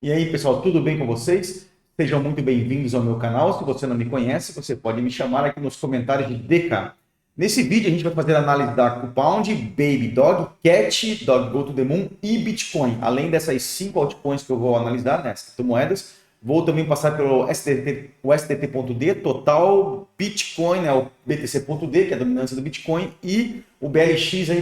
E aí, pessoal, tudo bem com vocês? Sejam muito bem-vindos ao meu canal. Se você não me conhece, você pode me chamar aqui nos comentários de DK. Nesse vídeo, a gente vai fazer a análise da Compound, Baby Dog, Cat, Dog Go to the Moon e Bitcoin. Além dessas 5 altcoins que eu vou analisar, né, as criptomoedas, vou também passar pelo STT, o STT.D, Total, Bitcoin, né, o BTC.D, que é a dominância do Bitcoin, e o BLX aí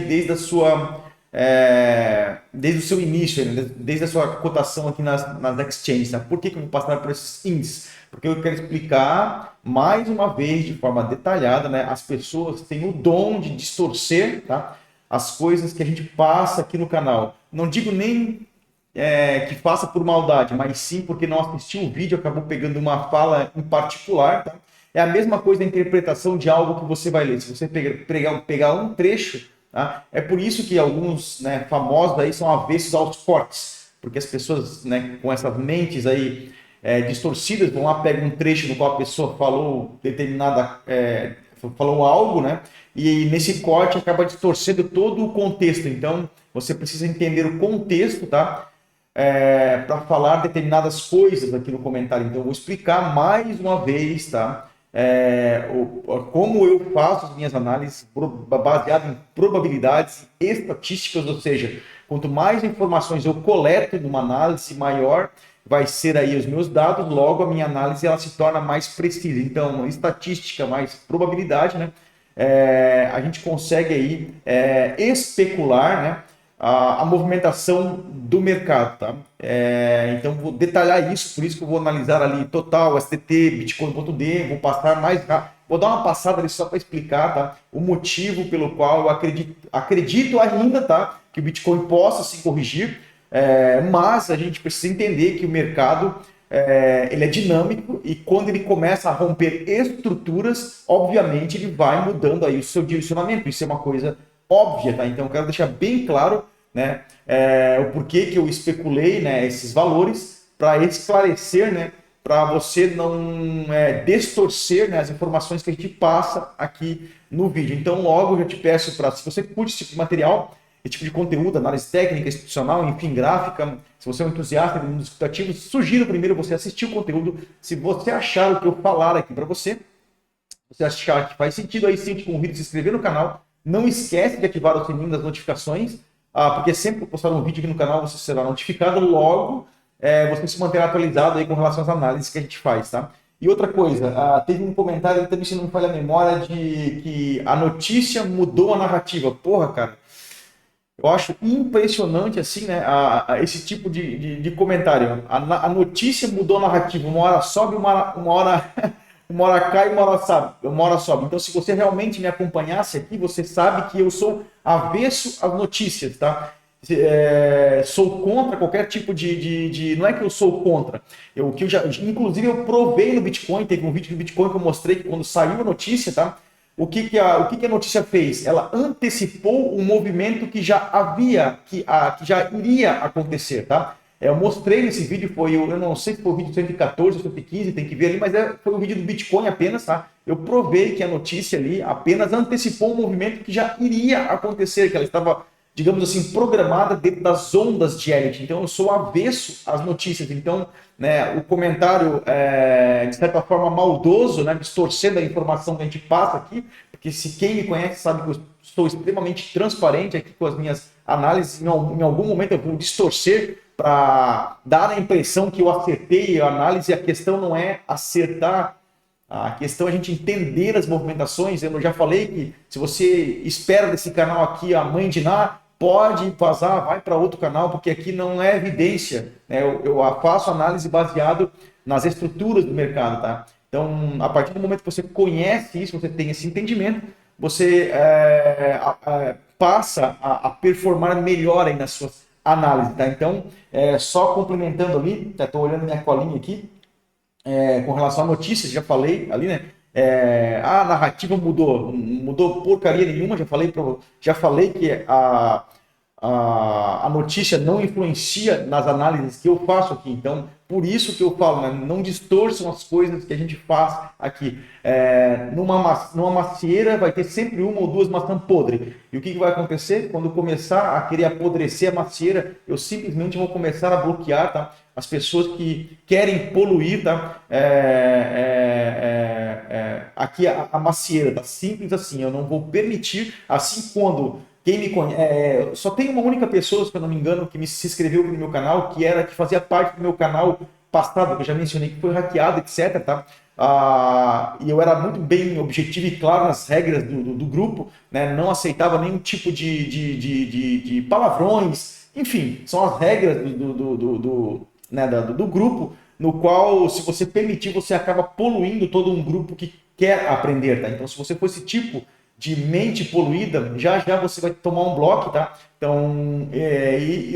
desde o seu início, né? Desde a sua cotação aqui nas exchanges. Né? Por que eu vou passar por esses índices? Porque eu quero explicar mais uma vez, de forma detalhada, né? As pessoas têm o dom de distorcer, tá? As coisas que a gente passa aqui no canal. Não digo nem que faça por maldade, mas sim porque não assistiu o vídeo, acabou pegando uma fala em particular. Tá? É a mesma coisa da interpretação de algo que você vai ler. Se você pegar um trecho, tá? É por isso que alguns, né, famosos aí são avessos aos cortes, porque as pessoas, né, com essas mentes aí distorcidas vão lá, pegam um trecho no qual a pessoa falou falou algo, né? E nesse corte acaba distorcendo todo o contexto. Então, você precisa entender o contexto, tá? Para falar determinadas coisas aqui no comentário. Então, eu vou explicar mais uma vez, tá? Como eu faço as minhas análises baseado em probabilidades e estatísticas, ou seja, quanto mais informações eu coleto numa análise, maior vai ser aí os meus dados, logo a minha análise ela se torna mais precisa. Então, estatística mais probabilidade, né? A gente consegue aí especular, né? A movimentação do mercado, tá? Então, vou detalhar isso, por isso que eu vou analisar ali total, STT, Bitcoin.D, vou passar mais rápido, vou dar uma passada ali só para explicar, tá? O motivo pelo qual eu acredito ainda, tá? Que o Bitcoin possa se corrigir, mas a gente precisa entender que o mercado ele é dinâmico e quando ele começa a romper estruturas, obviamente ele vai mudando aí o seu direcionamento. Isso é uma coisa óbvia, tá? Então eu quero deixar bem claro, né, o porquê que eu especulei, né, esses valores para esclarecer, né, para você não distorcer, né, as informações que a gente passa aqui no vídeo. Então logo eu já te peço para, se você curte esse tipo de material, esse tipo de conteúdo, análise técnica, institucional, enfim, gráfica, se você é um entusiasta de mundos criptativos, sugiro primeiro você assistir o conteúdo. Se você achar o que eu falar aqui para você, você achar que faz sentido, aí sim te convido a se inscrever no canal. Não esquece de ativar o sininho das notificações, porque sempre que eu postar um vídeo aqui no canal, você será notificado. Logo, você se manterá atualizado aí com relação às análises que a gente faz, tá? E outra coisa, teve um comentário também, se não me falha a memória, de que a notícia mudou a narrativa. Porra, cara, eu acho impressionante assim, né, esse tipo de comentário. A notícia mudou a narrativa, uma hora sobe, uma hora, uma hora cai, uma hora sobe. Então, se você realmente me acompanhasse aqui, você sabe que eu sou avesso às notícias, tá? Sou contra qualquer tipo não é que eu sou contra, inclusive eu provei no Bitcoin, teve um vídeo do Bitcoin que eu mostrei que quando saiu a notícia, tá? O que a notícia fez? Ela antecipou um movimento que já havia, que já iria acontecer, tá? Eu mostrei nesse vídeo, eu não sei se foi o vídeo 114 ou 115, tem que ver ali, mas foi um vídeo do Bitcoin apenas, tá? Eu provei que a notícia ali apenas antecipou um movimento que já iria acontecer, que ela estava, digamos assim, programada dentro das ondas de Elliott. Então, eu sou avesso às notícias. Então, né, o comentário, de certa forma, maldoso, né, distorcendo a informação que a gente passa aqui, porque se quem me conhece sabe que eu sou extremamente transparente aqui com as minhas análises. Em algum momento eu vou distorcer para dar a impressão que eu acertei a análise. A questão não é acertar, a questão é a gente entender as movimentações. Eu já falei que se você espera desse canal aqui a mãe de Ná, pode vazar, vai para outro canal, porque aqui não é evidência, né? Eu faço análise baseado nas estruturas do mercado, tá? Então, a partir do momento que você conhece isso, você tem esse entendimento, você passa a performar melhor aí nas suas análises, tá? Então, só complementando ali, estou olhando minha colinha aqui, com relação a notícias, já falei ali, né? A narrativa mudou porcaria nenhuma, já falei que a notícia não influencia nas análises que eu faço aqui. Então, por isso que eu falo, né? Não distorçam as coisas que a gente faz aqui. Numa macieira vai ter sempre uma ou duas maçãs podres. E o que vai acontecer? Quando começar a querer apodrecer a macieira, eu simplesmente vou começar a bloquear, tá? As pessoas que querem poluir, tá? Aqui a macieira, tá? Simples assim. Eu não vou permitir, assim quando... Quem me conhece, só tem uma única pessoa, se eu não me engano, que se inscreveu no meu canal, que fazia parte do meu canal passado, que eu já mencionei, que foi hackeado, etc. Tá? E eu era muito bem objetivo e claro nas regras do grupo, né? Não aceitava nenhum tipo de palavrões, enfim, são as regras do grupo, no qual, se você permitir, você acaba poluindo todo um grupo que quer aprender. Tá? Então, se você for esse tipo de mente poluída, já você vai tomar um bloco, tá? Então,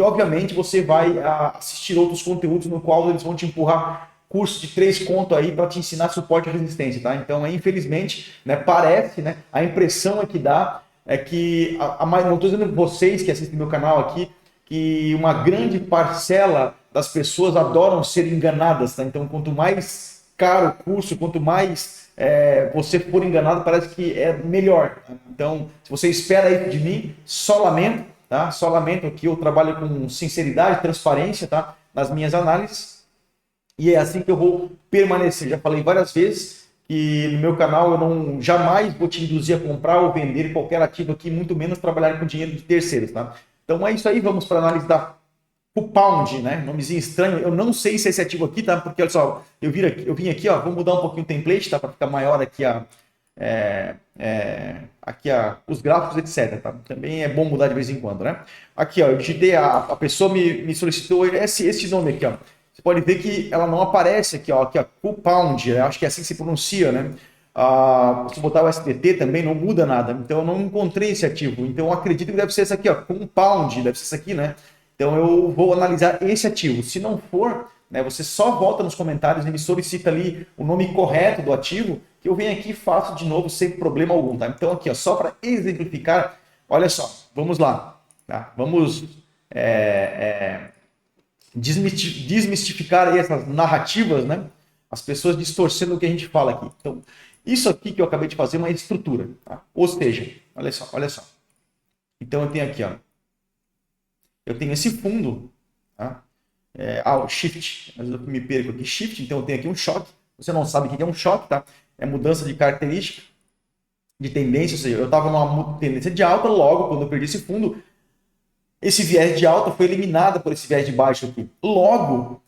obviamente você vai assistir outros conteúdos no qual eles vão te empurrar curso de 3 conto aí para te ensinar suporte à resistência, tá? Então, infelizmente, né, parece, né, a impressão que dá é que, não estou dizendo vocês que assistem meu canal aqui, que uma grande parcela das pessoas adoram ser enganadas, tá? Então, quanto mais caro o curso, quanto mais você for enganado, parece que é melhor. Tá? Então, se você espera isso de mim, só lamento, tá? Só lamento que eu trabalho com sinceridade, transparência, tá? Nas minhas análises. E é assim que eu vou permanecer. Já falei várias vezes que no meu canal eu jamais vou te induzir a comprar ou vender qualquer ativo aqui, muito menos trabalhar com dinheiro de terceiros, tá? Então é isso aí, vamos para a análise da Compound, né? Nomezinho estranho. Eu não sei se é esse ativo aqui, tá? Porque olha só, eu vim aqui, ó, vou mudar um pouquinho o template, tá? Para ficar maior aqui os gráficos, etc. Tá? Também é bom mudar de vez em quando, né? Aqui, ó, eu digitei, a pessoa me solicitou esse nome aqui, ó. Você pode ver que ela não aparece aqui, ó, Compound, acho que é assim que se pronuncia, né? Se botar o SDT também não muda nada. Então eu não encontrei esse ativo. Então eu acredito que deve ser esse aqui, ó, Compound, deve ser esse aqui, né? Então eu vou analisar esse ativo. Se não for, né, você só volta nos comentários e me solicita ali o nome correto do ativo, que eu venho aqui e faço de novo sem problema algum. Tá? Então aqui, ó, só para exemplificar, olha só, vamos lá. Tá? Vamos desmistificar essas narrativas, né? As pessoas distorcendo o que a gente fala aqui. Então, isso aqui que eu acabei de fazer é uma estrutura. Tá? Ou seja, olha só, olha só. Então eu tenho aqui, ó. Eu tenho esse fundo, tá? O shift, mas eu me perco aqui, shift, então eu tenho aqui um choque. Você não sabe o que é um choque, tá? É mudança de característica, de tendência, ou seja, eu estava numa tendência de alta, logo, quando eu perdi esse fundo, esse viés de alta foi eliminado por esse viés de baixo aqui. Logo,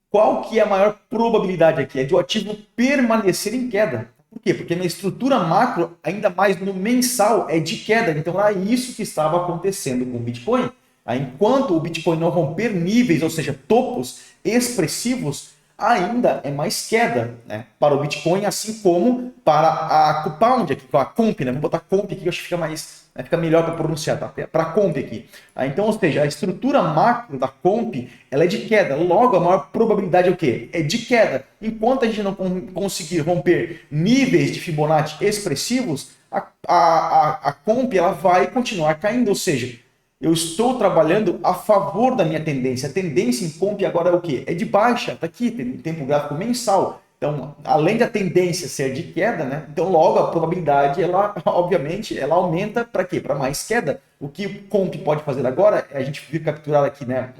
qual que é a maior probabilidade aqui? É de o ativo permanecer em queda. Por quê? Porque a minha estrutura macro, ainda mais no mensal, é de queda. Então, era isso que estava acontecendo com o Bitcoin. Enquanto o Bitcoin não romper níveis, ou seja, topos expressivos, ainda é mais queda, né, para o Bitcoin, assim como para a Compound, aqui, a Comp, né? Vamos botar Comp aqui que eu acho que fica mais, fica melhor para pronunciar, tá? Para a Comp aqui. Então, ou seja, a estrutura macro da Comp, ela é de queda. Logo, a maior probabilidade é o quê? É de queda. Enquanto a gente não conseguir romper níveis de Fibonacci expressivos, a Comp ela vai continuar caindo, ou seja, eu estou trabalhando a favor da minha tendência. A tendência em Comp agora é o quê? É de baixa, está aqui, tem tempo gráfico mensal. Então, além da tendência ser de queda, né? Então logo a probabilidade, ela, obviamente, ela aumenta para quê? Para mais queda. O que o Comp pode fazer agora é a gente vir capturar aqui, né?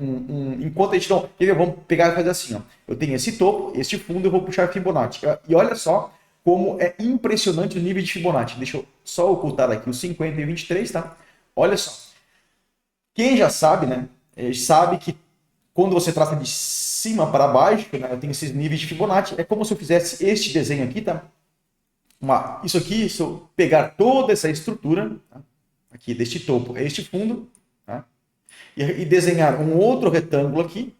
Enquanto a gente não... Vamos pegar e fazer assim, ó. Eu tenho esse topo, este fundo, eu vou puxar Fibonacci. E olha só como é impressionante o nível de Fibonacci. Deixa eu só ocultar aqui os 50 e 23, tá? Olha só. Quem já sabe, né? Sabe que quando você traça de cima para baixo, né, eu tenho esses níveis de Fibonacci. É como se eu fizesse este desenho aqui, tá? Isso aqui, se eu pegar toda essa estrutura, tá? Aqui deste topo, este fundo, tá? E desenhar um outro retângulo aqui,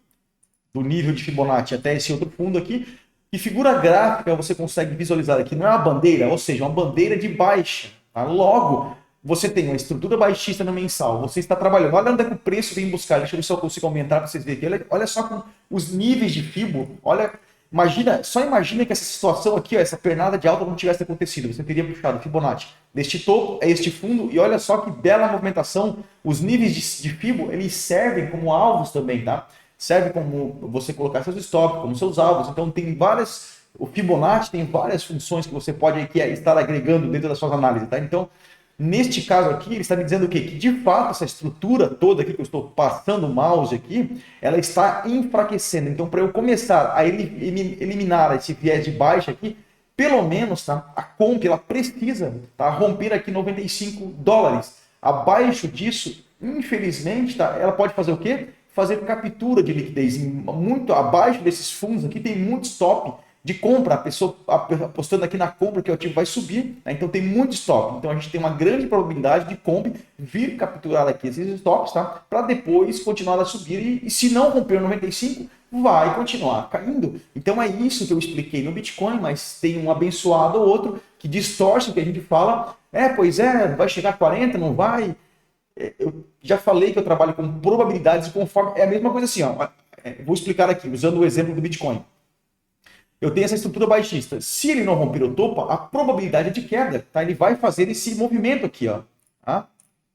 do nível de Fibonacci até esse outro fundo aqui, e figura gráfica você consegue visualizar aqui, não é uma bandeira, ou seja, uma bandeira de baixa. Tá? Logo, você tem uma estrutura baixista no mensal, você está trabalhando, olha onde é que o preço vem buscar, deixa eu ver se eu consigo aumentar para vocês verem aqui, olha só com os níveis de Fibo, olha só imagina que essa situação aqui, ó, essa pernada de alta não tivesse acontecido. Você teria puxado Fibonacci deste topo, é este fundo, e olha só que bela movimentação. Os níveis de Fibo, eles servem como alvos também, tá? Serve como você colocar seus stops, como seus alvos. Então tem várias... O Fibonacci tem várias funções que você pode aqui estar agregando dentro das suas análises, tá? Então, neste caso aqui, ele está me dizendo o quê? Que de fato essa estrutura toda aqui que eu estou passando o mouse aqui, ela está enfraquecendo. Então, para eu começar a eliminar esse viés de baixa aqui, pelo menos, tá? A Comp, ela precisa, tá? Romper aqui $95. Abaixo disso, infelizmente, tá? Ela pode fazer o quê? Fazer captura de liquidez. Muito abaixo desses fundos aqui tem muito stop de compra, a pessoa apostando aqui na compra que o ativo vai subir, né? Então tem muito stop. Então a gente tem uma grande probabilidade de Comp vir capturar aqui esses stops, tá? Para depois continuar a subir e se não romper o 95, vai continuar caindo. Então é isso que eu expliquei no Bitcoin, mas tem um abençoado ou outro que distorce o que a gente fala. Pois é, vai chegar a 40, não vai? Eu já falei que eu trabalho com probabilidades conforme... É a mesma coisa assim, ó. Vou explicar aqui, usando o exemplo do Bitcoin. Eu tenho essa estrutura baixista. Se ele não romper o topo, a probabilidade é de queda, tá? Ele vai fazer esse movimento aqui, ó, tá?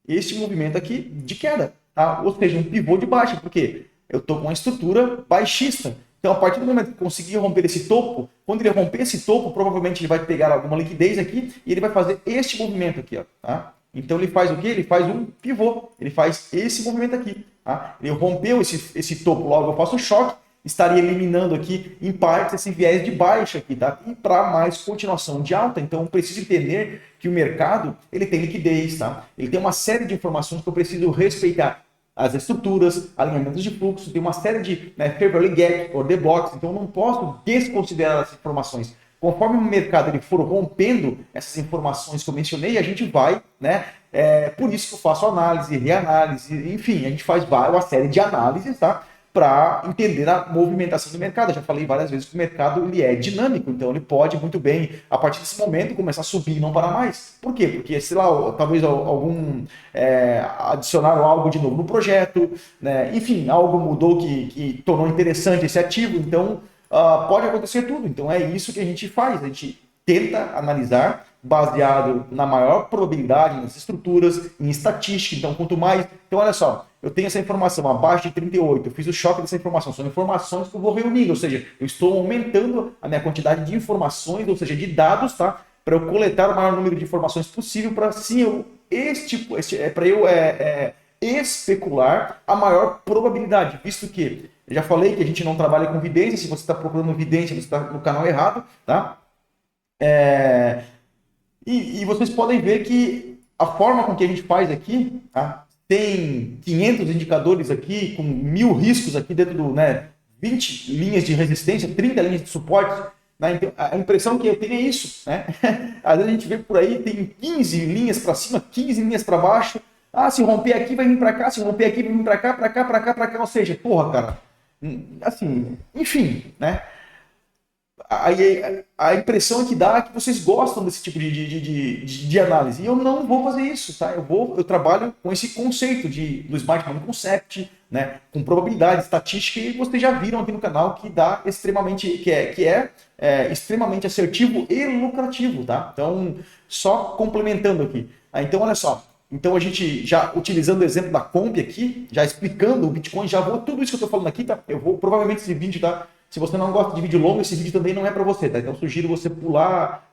Este movimento aqui de queda, tá? Ou seja, um pivô de baixa, porque eu estou com uma estrutura baixista. Então, a partir do momento que eu conseguir romper esse topo, quando ele romper esse topo, provavelmente ele vai pegar alguma liquidez aqui e ele vai fazer este movimento aqui, ó, tá? Então, ele faz o quê? Ele faz um pivô, ele faz esse movimento aqui, tá? Ele rompeu esse topo, logo eu faço o choque, estaria eliminando aqui, em parte, esse viés de baixa aqui, tá? E para mais continuação de alta. Então, eu preciso entender que o mercado, ele tem liquidez, tá? Ele tem uma série de informações que eu preciso respeitar. As estruturas, alinhamentos de fluxo, tem uma série de fair value gap, order box. Então, eu não posso desconsiderar essas informações. Conforme o mercado ele for rompendo essas informações que eu mencionei, a gente vai, né? Por isso que eu faço análise, reanálise, enfim, a gente faz uma série de análises, tá? Para entender a movimentação do mercado. Eu já falei várias vezes que o mercado ele é dinâmico, então ele pode muito bem, a partir desse momento, começar a subir e não parar mais. Por quê? Porque, sei lá, talvez adicionaram algo de novo no projeto, né? Enfim, algo mudou que tornou interessante esse ativo, então pode acontecer tudo. Então é isso que a gente faz, a gente tenta analisar baseado na maior probabilidade, nas estruturas, em estatística. Então, quanto mais... Então, olha só, eu tenho essa informação abaixo de 38, eu fiz o choque dessa informação, são informações que eu vou reunindo, ou seja, eu estou aumentando a minha quantidade de informações, ou seja, de dados, tá? Para eu coletar o maior número de informações possível para sim, especular a maior probabilidade, visto que eu já falei que a gente não trabalha com vidência. Se você está procurando vidência, você está no canal errado, tá? E vocês podem ver que a forma com que a gente faz aqui, tá? Tem 500 indicadores aqui, com 1000 riscos aqui dentro do, 20 linhas de resistência, 30 linhas de suporte. Né? Então, a impressão que eu tenho é isso, né? Às vezes a gente vê por aí, tem 15 linhas para cima, 15 linhas para baixo. Se romper aqui vai vir para cá, se romper aqui vai vir para cá, para cá, para cá, para cá. Ou seja, porra, cara, assim, enfim, né? A impressão que dá é que vocês gostam desse tipo de análise. E eu não vou fazer isso, tá? Eu trabalho com esse conceito do Smart Money Concept, né? Com probabilidade, estatística, e vocês já viram aqui no canal que dá extremamente, que é extremamente assertivo e lucrativo, tá? Então, só complementando aqui. Então, olha só. Então, a gente já utilizando o exemplo da Comp aqui, já explicando o Bitcoin, tudo isso que eu estou falando aqui, tá? Eu vou, provavelmente esse vídeo, tá? Se você não gosta de vídeo longo, esse vídeo também não é para você, tá? Então, eu sugiro você pular,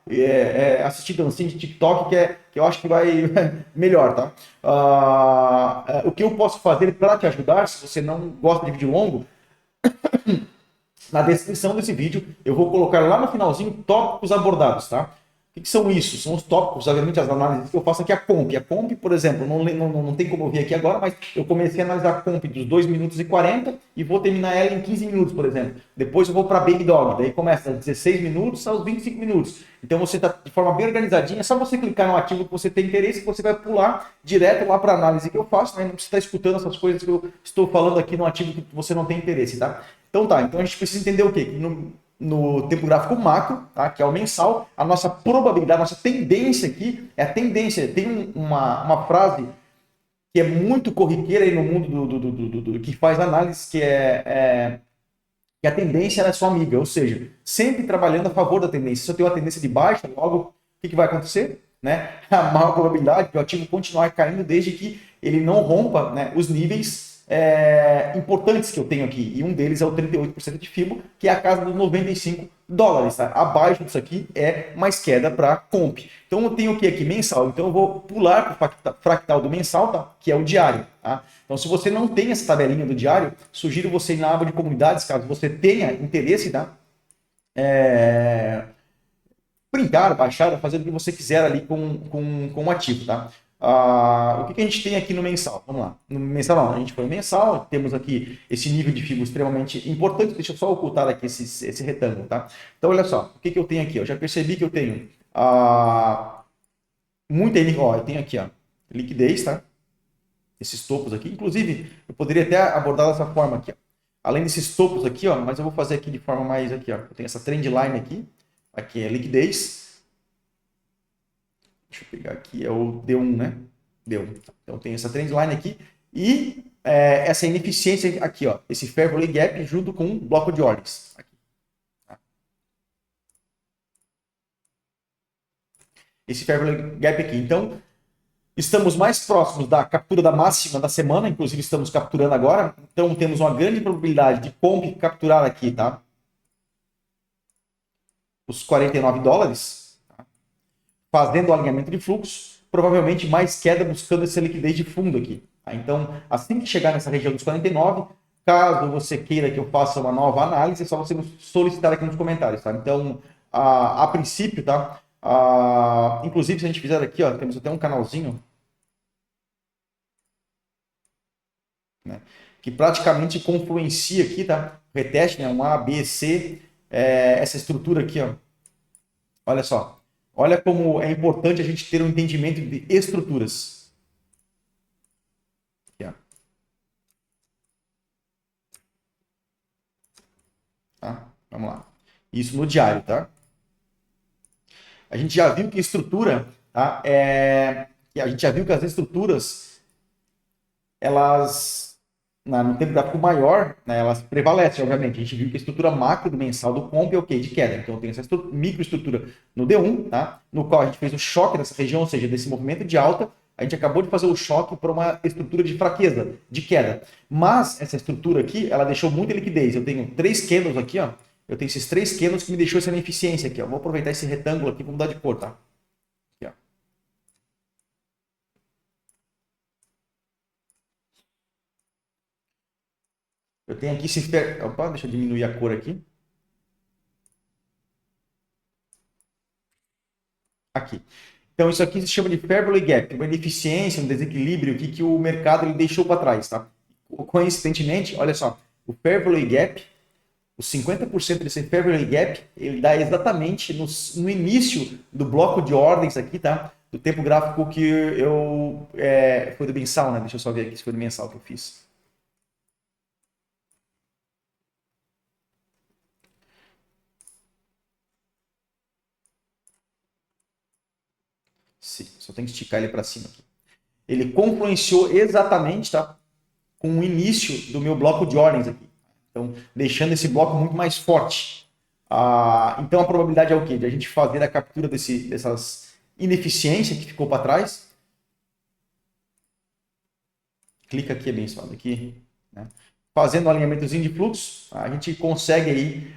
assistir dancinha de TikTok, que eu acho que vai melhor, tá? O que eu posso fazer para te ajudar, se você não gosta de vídeo longo, na descrição desse vídeo, eu vou colocar lá no finalzinho tópicos abordados, tá? O que são isso? São os tópicos, obviamente, as análises que eu faço aqui. A Comp. A Comp, por exemplo, não tem como eu ver aqui agora, mas eu comecei a analisar a Comp dos 2 minutos e 40 e vou terminar ela em 15 minutos, por exemplo. Depois eu vou para Baby Dog, daí começa aos 16 minutos aos 25 minutos. Então você está de forma bem organizadinha, é só você clicar no ativo que você tem interesse, que você vai pular direto lá para a análise que eu faço, né? Não precisa estar escutando essas coisas que eu estou falando aqui no ativo que você não tem interesse, tá? Então a gente precisa entender o quê? No tempo gráfico macro, tá? Que é o mensal, a nossa probabilidade, a nossa tendência aqui é a tendência. Tem uma frase que é muito corriqueira aí no mundo que faz análise, que é que a tendência ela é sua amiga, ou seja, sempre trabalhando a favor da tendência. Se eu tenho uma tendência de baixa, logo, o que vai acontecer? Né? A maior probabilidade de o ativo continuar caindo desde que ele não rompa, né, os níveis importantes que eu tenho aqui. E um deles é o 38% de FIBO, que é a casa dos $95. Tá? Abaixo disso aqui é mais queda para comp. Então eu tenho o que aqui? Mensal. Então eu vou pular para o fractal do mensal, tá? Que é o diário. Tá? Então se você não tem essa tabelinha do diário, sugiro você ir na aba de comunidades, caso você tenha interesse, tá? Brincar, baixar, fazer o que você quiser ali com o ativo, tá? O que a gente tem aqui no mensal? Vamos lá. No mensal não, a gente foi no mensal, temos aqui esse nível de FIBO extremamente importante. Deixa eu só ocultar aqui esse retângulo, tá? Então, olha só, o que eu tenho aqui? Eu já percebi que eu tenho muita, ó, eu tenho aqui, ó, liquidez, tá? Esses topos aqui. Inclusive, eu poderia até abordar dessa forma aqui, ó. Além desses topos aqui, ó, mas eu vou fazer aqui de forma mais aqui, ó. Eu tenho essa trend line aqui é liquidez. Deixa eu pegar aqui, é o D1, né? D1. Então tem essa trend line aqui e essa ineficiência aqui, ó, esse fair value gap junto com o bloco de ordens. Aqui. Esse fair value gap aqui. Então, estamos mais próximos da captura da máxima da semana, inclusive estamos capturando agora. Então, temos uma grande probabilidade de comp capturar aqui, tá? Os $49, tá? Fazendo o alinhamento de fluxo, provavelmente mais queda buscando essa liquidez de fundo aqui. Tá? Então, assim que chegar nessa região dos 49, caso você queira que eu faça uma nova análise, é só você nos solicitar aqui nos comentários. Tá? Então, a princípio, tá? Inclusive, se a gente fizer aqui, ó, temos até um canalzinho, né, que praticamente confluencia aqui, tá? Reteste, né? Um A, B, C, essa estrutura aqui, ó. Olha só. Olha como é importante a gente ter um entendimento de estruturas. Aqui, ó. Tá? Vamos lá. Isso no diário, tá? A gente já viu que estrutura, tá? A gente já viu que as estruturas, elas, no tempo gráfico maior, né, elas prevalecem, obviamente. A gente viu que a estrutura macro do mensal do comp é o quê? De queda. Então, tem essa microestrutura no D1, tá? No qual a gente fez o choque nessa região, ou seja, desse movimento de alta, a gente acabou de fazer o choque para uma estrutura de fraqueza, de queda. Mas essa estrutura aqui, ela deixou muita liquidez. Eu tenho 3 candles aqui, ó. Eu tenho esses 3 candles que me deixou essa ineficiência aqui, ó. Vou aproveitar esse retângulo aqui, vamos mudar de cor, tá? Aqui, ó. Eu tenho aqui esse... Opa, deixa eu diminuir a cor aqui. Aqui. Então, isso aqui se chama de fair value gap, uma ineficiência, um desequilíbrio que o mercado ele deixou para trás, tá? Coincidentemente, olha só, o fair value gap, os 50% desse fair value gap, ele dá exatamente no início do bloco de ordens aqui, tá? Do tempo gráfico que eu... foi do mensal, né? Deixa eu só ver aqui se foi do mensal que eu fiz. Sim, só tem que esticar ele para cima aqui. Ele confluenciou exatamente, tá? Com o início do meu bloco de ordens aqui. Então, deixando esse bloco muito mais forte. Então, a probabilidade é o quê? De a gente fazer a captura dessas ineficiências que ficou para trás. Clica aqui, abençoado, aqui. Né? Fazendo um alinhamentozinho de fluxo, a gente consegue aí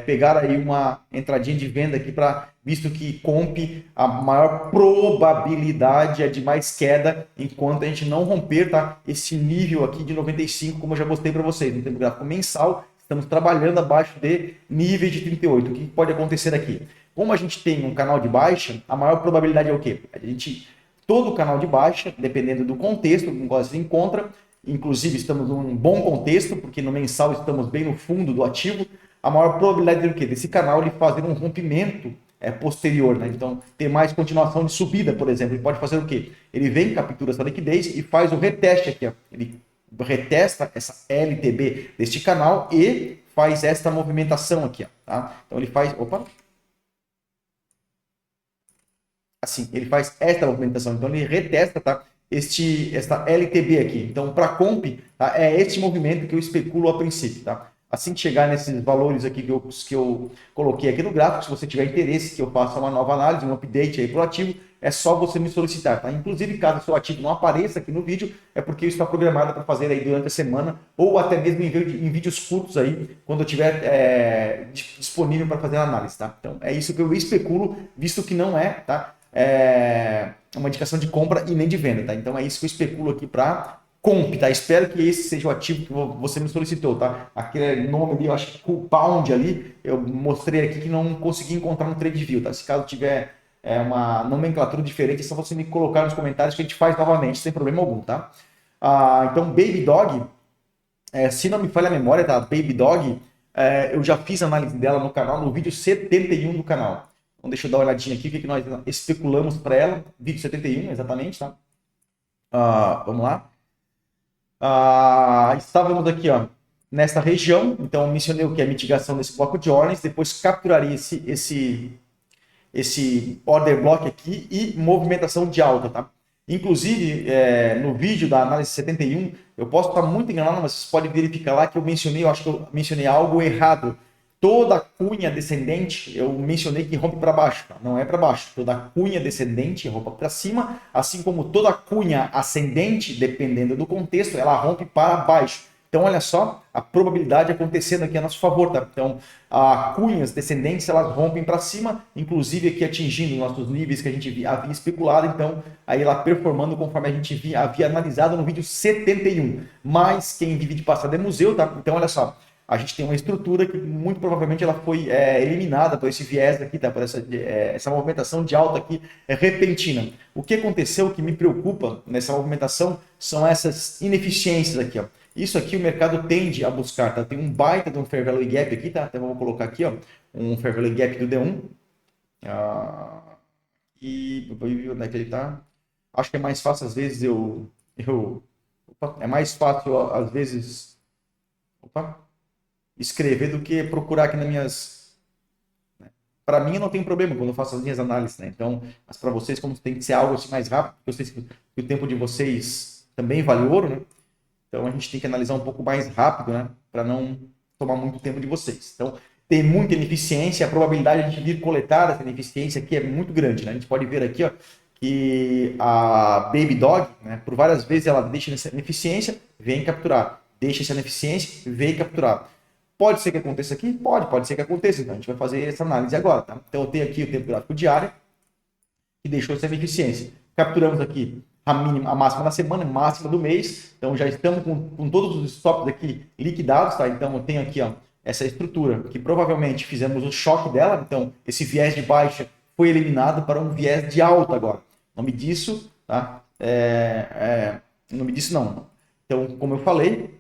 pegar aí uma entradinha de venda aqui para, visto que comp, a maior probabilidade é de mais queda enquanto a gente não romper, tá, esse nível aqui de 95, como eu já mostrei para vocês no tempo gráfico mensal. Estamos trabalhando abaixo de nível de 38. O que pode acontecer aqui? Como a gente tem um canal de baixa, a maior probabilidade é o quê? Todo canal de baixa, dependendo do contexto no qual se encontra, inclusive estamos num bom contexto, porque no mensal estamos bem no fundo do ativo, a maior probabilidade é o quê? Desse canal ele fazer um rompimento posterior, né? Então, ter mais continuação de subida, por exemplo. Ele pode fazer o quê? Ele vem, captura essa liquidez e faz o reteste aqui, ó. Ele retesta essa LTB deste canal e faz esta movimentação aqui, ó, tá? Então, ele faz... Opa! Assim, ele faz esta movimentação. Então, ele retesta, tá? esta LTB aqui. Então, para comp, tá, é este movimento que eu especulo a princípio. Tá? Assim que chegar nesses valores aqui que eu coloquei aqui no gráfico, se você tiver interesse que eu faça uma nova análise, um update aí para o ativo, é só você me solicitar. Tá? Inclusive, caso o seu ativo não apareça aqui no vídeo, é porque isso está programado para fazer aí durante a semana, ou até mesmo em vídeos curtos aí, quando eu tiver disponível para fazer a análise. Tá? Então, é isso que eu especulo, visto que não é, tá? Uma indicação de compra e nem de venda, tá? Então é isso que eu especulo aqui para comp, tá? Espero que esse seja o ativo que você me solicitou, tá? Aquele nome ali, eu acho que Compound ali, eu mostrei aqui que não consegui encontrar no TradingView, tá? Se caso tiver uma nomenclatura diferente, é só você me colocar nos comentários que a gente faz novamente, sem problema algum, tá? Então, Baby Dog, se não me falha a memória, tá? Baby Dog, eu já fiz análise dela no canal, no vídeo 71 do canal. Então, deixa eu dar uma olhadinha aqui, o que nós especulamos para ela. Vídeo 71, exatamente, tá? Vamos lá. Estávamos aqui, ó, nessa região. Então, eu mencionei o que é mitigação desse bloco de ordens. Depois, capturaria esse order block aqui e movimentação de alta, tá? Inclusive, no vídeo da análise 71, eu posso estar muito enganado, mas vocês podem verificar lá que eu acho que eu mencionei algo errado. Toda cunha descendente, eu mencionei que rompe para baixo, tá? Não é para baixo. Toda cunha descendente rompe para cima, assim como toda cunha ascendente, dependendo do contexto, ela rompe para baixo. Então, olha só a probabilidade acontecendo aqui a nosso favor, tá? Então, cunhas descendentes, elas rompem para cima, inclusive aqui atingindo nossos níveis que a gente havia especulado, então, aí ela performando conforme a gente havia analisado no vídeo 71. Mas quem vive de passado é museu, tá? Então, olha só. A gente tem uma estrutura que muito provavelmente ela foi eliminada por esse viés aqui, tá? Por essa movimentação de alta aqui repentina. O que aconteceu, o que me preocupa nessa movimentação são essas ineficiências aqui, ó. Isso aqui o mercado tende a buscar, tá? Tem um baita de um Fair Value Gap aqui, tá? Até vamos colocar aqui, ó, um Fair Value Gap do D1. Onde é que ele tá? Acho que é mais fácil às vezes é mais fácil às vezes escrever do que procurar aqui nas minhas... Para mim, não tem problema quando eu faço as minhas análises, né? Então, mas para vocês, como tem que ser algo assim mais rápido, porque eu sei que o tempo de vocês também vale ouro, né? Então, a gente tem que analisar um pouco mais rápido, né? Para não tomar muito tempo de vocês. Então, tem muita ineficiência, a probabilidade de a gente vir coletar essa ineficiência aqui é muito grande, né? A gente pode ver aqui, ó, que a Baby Dog, né, por várias vezes ela deixa essa ineficiência, vem capturar. Deixa essa ineficiência, vem capturar. Pode ser que aconteça aqui? Pode ser que aconteça. Então, a gente vai fazer essa análise agora, tá? Então, eu tenho aqui o tempo gráfico diário, que deixou essa ineficiência. Capturamos aqui a máxima da semana, máxima do mês. Então, já estamos com todos os stops aqui liquidados, tá? Então, eu tenho aqui, ó, essa estrutura que provavelmente fizemos o choque dela. Então, esse viés de baixa foi eliminado para um viés de alta agora. O nome disso, tá? O nome disso não. Então, como eu falei,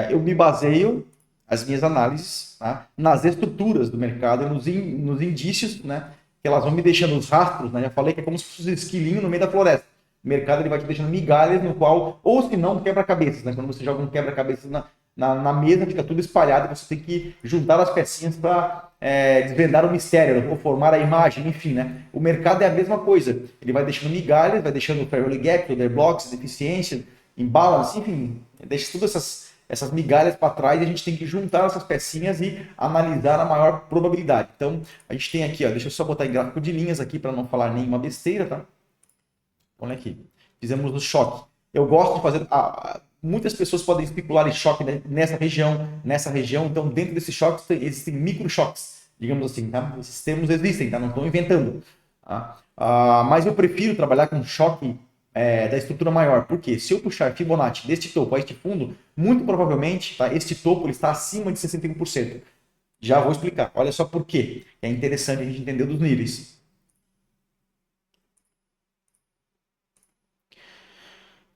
eu me baseio as minhas análises, tá, nas estruturas do mercado e nos indícios, né, que elas vão me deixando os rastros, né? Já falei que é como se fosse um esquilinho no meio da floresta. O mercado ele vai te deixando migalhas no qual, ou se não, quebra-cabeças, né? Quando você joga um quebra-cabeças na mesa, fica tudo espalhado e você tem que juntar as pecinhas para desvendar o mistério, ou formar a imagem, enfim, né? O mercado é a mesma coisa. Ele vai deixando migalhas, vai deixando o fair value gap, order blocks, deficiência, imbalance, enfim, deixa todas essas migalhas para trás e a gente tem que juntar essas pecinhas e analisar a maior probabilidade. Então, a gente tem aqui, ó, deixa eu só botar em gráfico de linhas aqui para não falar nenhuma besteira, tá? Olha aqui, fizemos o choque. Eu gosto de fazer... muitas pessoas podem especular em choque nessa região, então dentro desses choques existem micro-choques, digamos assim, tá? Esses termos existem, tá? Não estou inventando. Tá? Mas eu prefiro trabalhar com choque da estrutura maior, porque se eu puxar Fibonacci deste topo a este fundo, muito provavelmente, tá, este topo ele está acima de 61%. Já vou explicar. Olha só por quê. É interessante a gente entender dos níveis.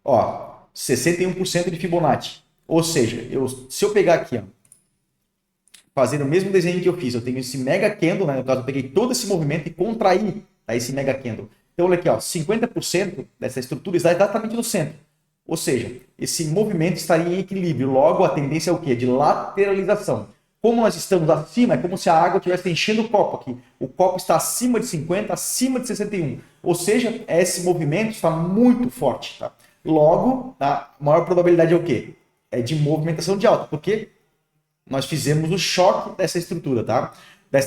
Ó, 61% de Fibonacci. Ou seja, se eu pegar aqui, ó, fazendo o mesmo desenho que eu fiz, eu tenho esse mega candle, né? No caso, eu peguei todo esse movimento e contraí, tá, esse mega candle. Então, olha aqui, ó, 50% dessa estrutura está exatamente no centro. Ou seja, esse movimento estaria em equilíbrio. Logo, a tendência é o quê? De lateralização. Como nós estamos acima, é como se a água estivesse enchendo o copo aqui. O copo está acima de 50, acima de 61. Ou seja, esse movimento está muito forte, tá? Logo, a maior probabilidade é o quê? É de movimentação de alta, porque nós fizemos o choque dessa estrutura, tá?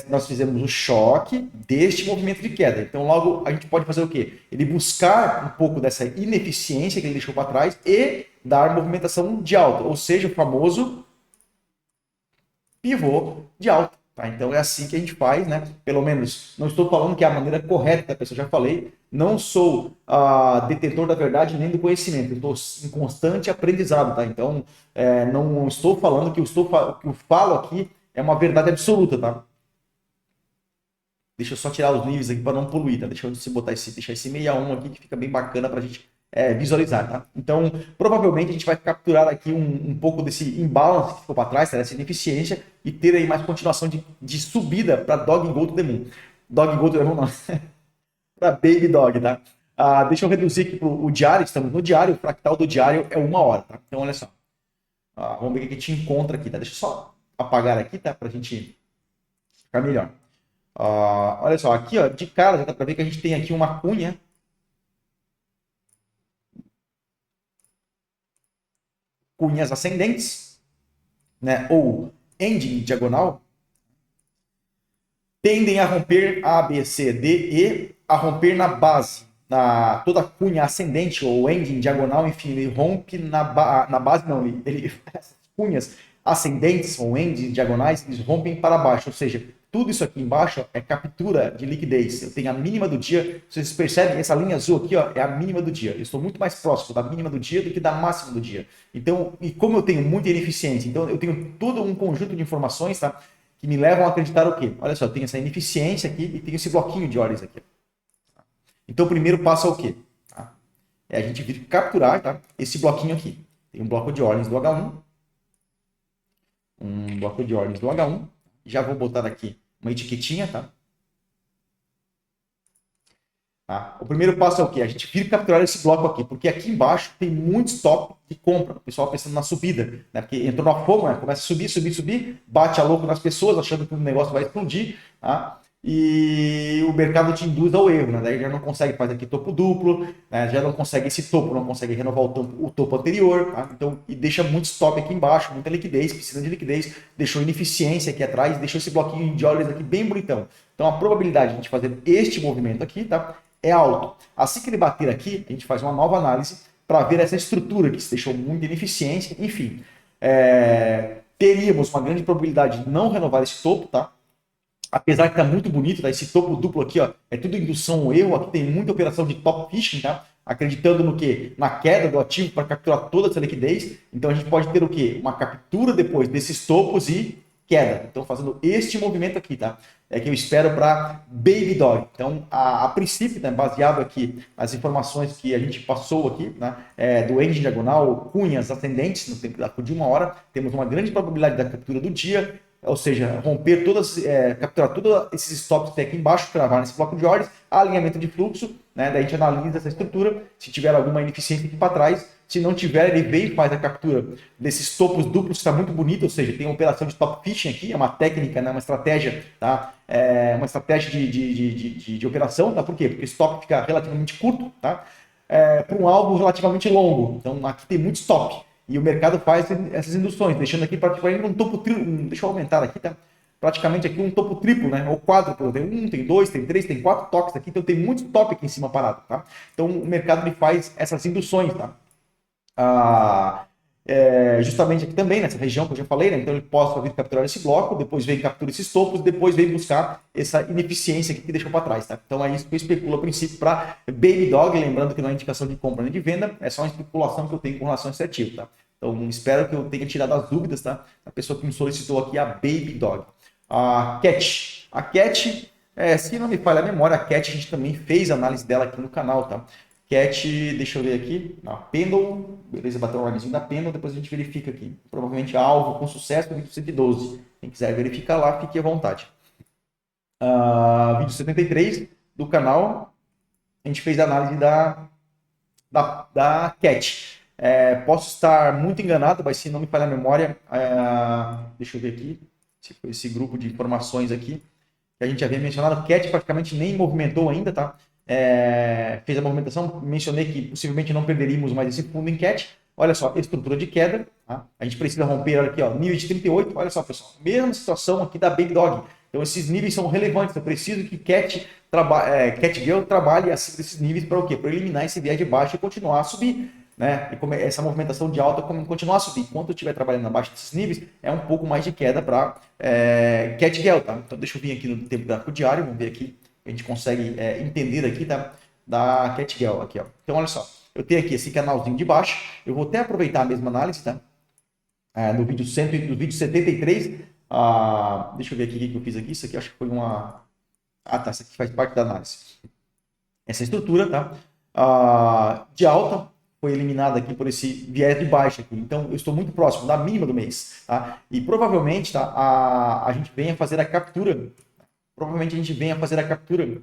Nós fizemos o choque deste movimento de queda. Então, logo, a gente pode fazer o quê? Ele buscar um pouco dessa ineficiência que ele deixou para trás e dar movimentação de alta, ou seja, o famoso pivô de alta. Tá? Então, é assim que a gente faz, né? Pelo menos, não estou falando que é a maneira correta, pessoal, já falei, não sou detentor da verdade nem do conhecimento, eu estou em constante aprendizado, tá? Então, não estou falando que que eu falo aqui é uma verdade absoluta, tá? Deixa eu só tirar os níveis aqui para não poluir, tá? Deixa eu deixar esse 61 aqui que fica bem bacana para a gente visualizar, tá? Então, provavelmente a gente vai capturar aqui um pouco desse imbalance que ficou para trás, tá? Dessa ineficiência e ter aí mais continuação de subida para Dog Go to the Moon. Dog Go to the Moon não, para Baby Dog, tá? Deixa eu reduzir aqui pro o diário, estamos no diário, o fractal do diário é 1 hora, tá? Então, olha só. Vamos ver o que a gente encontra aqui, tá? Deixa eu só apagar aqui, tá? Para a gente ficar melhor. Olha só, aqui ó, de cara já dá para ver que a gente tem aqui uma cunha. Cunhas ascendentes, né? Ou ending diagonal, tendem a romper A, B, C, D, E, a romper na base. Toda cunha ascendente ou ending diagonal, enfim, ele rompe na base, não, essas cunhas ascendentes ou ending diagonais, eles rompem para baixo, ou seja, tudo isso aqui embaixo é captura de liquidez. Eu tenho a mínima do dia. Vocês percebem? Essa linha azul aqui ó, é a mínima do dia. Eu estou muito mais próximo da mínima do dia do que da máxima do dia. Então, e como eu tenho muita ineficiência, então eu tenho todo um conjunto de informações, tá? Que me levam a acreditar o quê? Olha só, eu tenho essa ineficiência aqui e tenho esse bloquinho de horas aqui. Então, o primeiro passo é o quê? É a gente vir capturar, tá? Esse bloquinho aqui. Tem um bloco de ordens do H1. Um bloco de ordens do H1. Já vou botar aqui uma etiquetinha, tá? O primeiro passo é o quê? A gente vir capturar esse bloco aqui, porque aqui embaixo tem muito stop de compra, o pessoal pensando na subida, né? Porque entrou na fogo, né? Começa a subir, subir, subir, bate a louco nas pessoas, achando que o negócio vai explodir, tá? E o mercado te induz ao erro, né? Daí já não consegue fazer aqui topo duplo, né? Já não consegue esse topo, não consegue renovar o topo anterior, tá? Então, e deixa muito stop aqui embaixo, muita liquidez, precisa de liquidez, deixou ineficiência aqui atrás, deixou esse bloquinho de olhos aqui bem bonitão. Então, a probabilidade de a gente fazer este movimento aqui, tá? É alto. Assim que ele bater aqui, a gente faz uma nova análise para ver essa estrutura que se deixou muita ineficiência, enfim. Teríamos uma grande probabilidade de não renovar esse topo, tá? Apesar que tá muito bonito, tá? Esse topo duplo aqui, ó, é tudo indução ao erro. Aqui tem muita operação de top fishing, tá? Acreditando no quê? Na queda do ativo para capturar toda essa liquidez. Então a gente pode ter o quê? Uma captura depois desses topos e queda. Então fazendo este movimento aqui, tá? É que eu espero para Baby Dog. Então, a princípio, né, baseado aqui nas informações que a gente passou aqui, né, do ending diagonal, cunhas ascendentes no tempo de 1 hora, temos uma grande probabilidade da captura do dia, ou seja, romper capturar todos esses stops que tem aqui embaixo, cravar nesse bloco de ordens, alinhamento de fluxo, né, daí a gente analisa essa estrutura, se tiver alguma ineficiência aqui para trás, se não tiver, ele vem e faz a captura desses topos duplos, que está muito bonito, ou seja, tem uma operação de top fishing aqui, é uma técnica, né, uma estratégia, tá? Uma estratégia de operação, tá? Por quê? Porque o stop fica relativamente curto, tá? Para um alvo relativamente longo. Então, aqui tem muito stop. E o mercado faz essas induções, deixando aqui praticamente um topo triplo. Deixa eu aumentar aqui, tá? Praticamente aqui um topo triplo, né? Ou quádruplo. Tem 1, tem 2, tem 3, tem 4 toques aqui. Então, tem muito top aqui em cima parado, tá? Então, o mercado ele faz essas induções, tá? Justamente aqui também, nessa região que eu já falei, né? Então ele pode vir capturar esse bloco, depois vem capturar esses topos, depois vem buscar essa ineficiência aqui que deixou para trás, tá? Então é isso que eu especulo a princípio para Baby Dog, lembrando que não é indicação de compra nem de venda, é só uma especulação que eu tenho com relação a esse ativo, tá? Então espero que eu tenha tirado as dúvidas, tá? A pessoa que me solicitou aqui, a Baby Dog. A Cat, se não me falha a memória, a Cat a gente também fez análise dela aqui no canal, tá? Cat, deixa eu ver aqui, a Pendle, beleza, bateu o linezinho da Pendle, depois a gente verifica aqui. Provavelmente alvo com sucesso, vídeo 112. Quem quiser verificar lá, fique à vontade. Vídeo 73 do canal, a gente fez a análise da Cat. Posso estar muito enganado, mas se não me falha a memória, deixa eu ver aqui, se foi esse grupo de informações aqui, que a gente havia mencionado, Cat praticamente nem movimentou ainda, tá? fez a movimentação, mencionei que possivelmente não perderíamos mais esse fundo em CAT. Olha só, estrutura de queda, tá? A gente precisa romper aqui, ó, nível de 38. Olha só, pessoal, mesma situação aqui da Baby Dog. Então esses níveis são relevantes. Eu preciso que Cat Girl trabalhe acima desses níveis para o quê? Para eliminar esse viés de baixa e continuar a subir, né? E essa movimentação de alta continuar a subir. Enquanto eu estiver trabalhando abaixo desses níveis, é um pouco mais de queda para Cat Girl, tá? Então deixa eu vir aqui no tempo gráfico diário, vamos ver aqui. A gente consegue entender aqui da Cat Girl aqui, ó. Então olha só, eu tenho aqui esse canalzinho de baixo. Eu vou até aproveitar a mesma análise, tá? No vídeo 73. Deixa eu ver aqui o que eu fiz aqui. Isso aqui acho que foi uma... tá. Isso aqui faz parte da análise. Essa estrutura, tá? De alta foi eliminada aqui por esse viés de baixa aqui. Então, eu estou muito próximo da mínima do mês, tá? E provavelmente, tá? A gente venha fazer a captura. Provavelmente a gente venha fazer a captura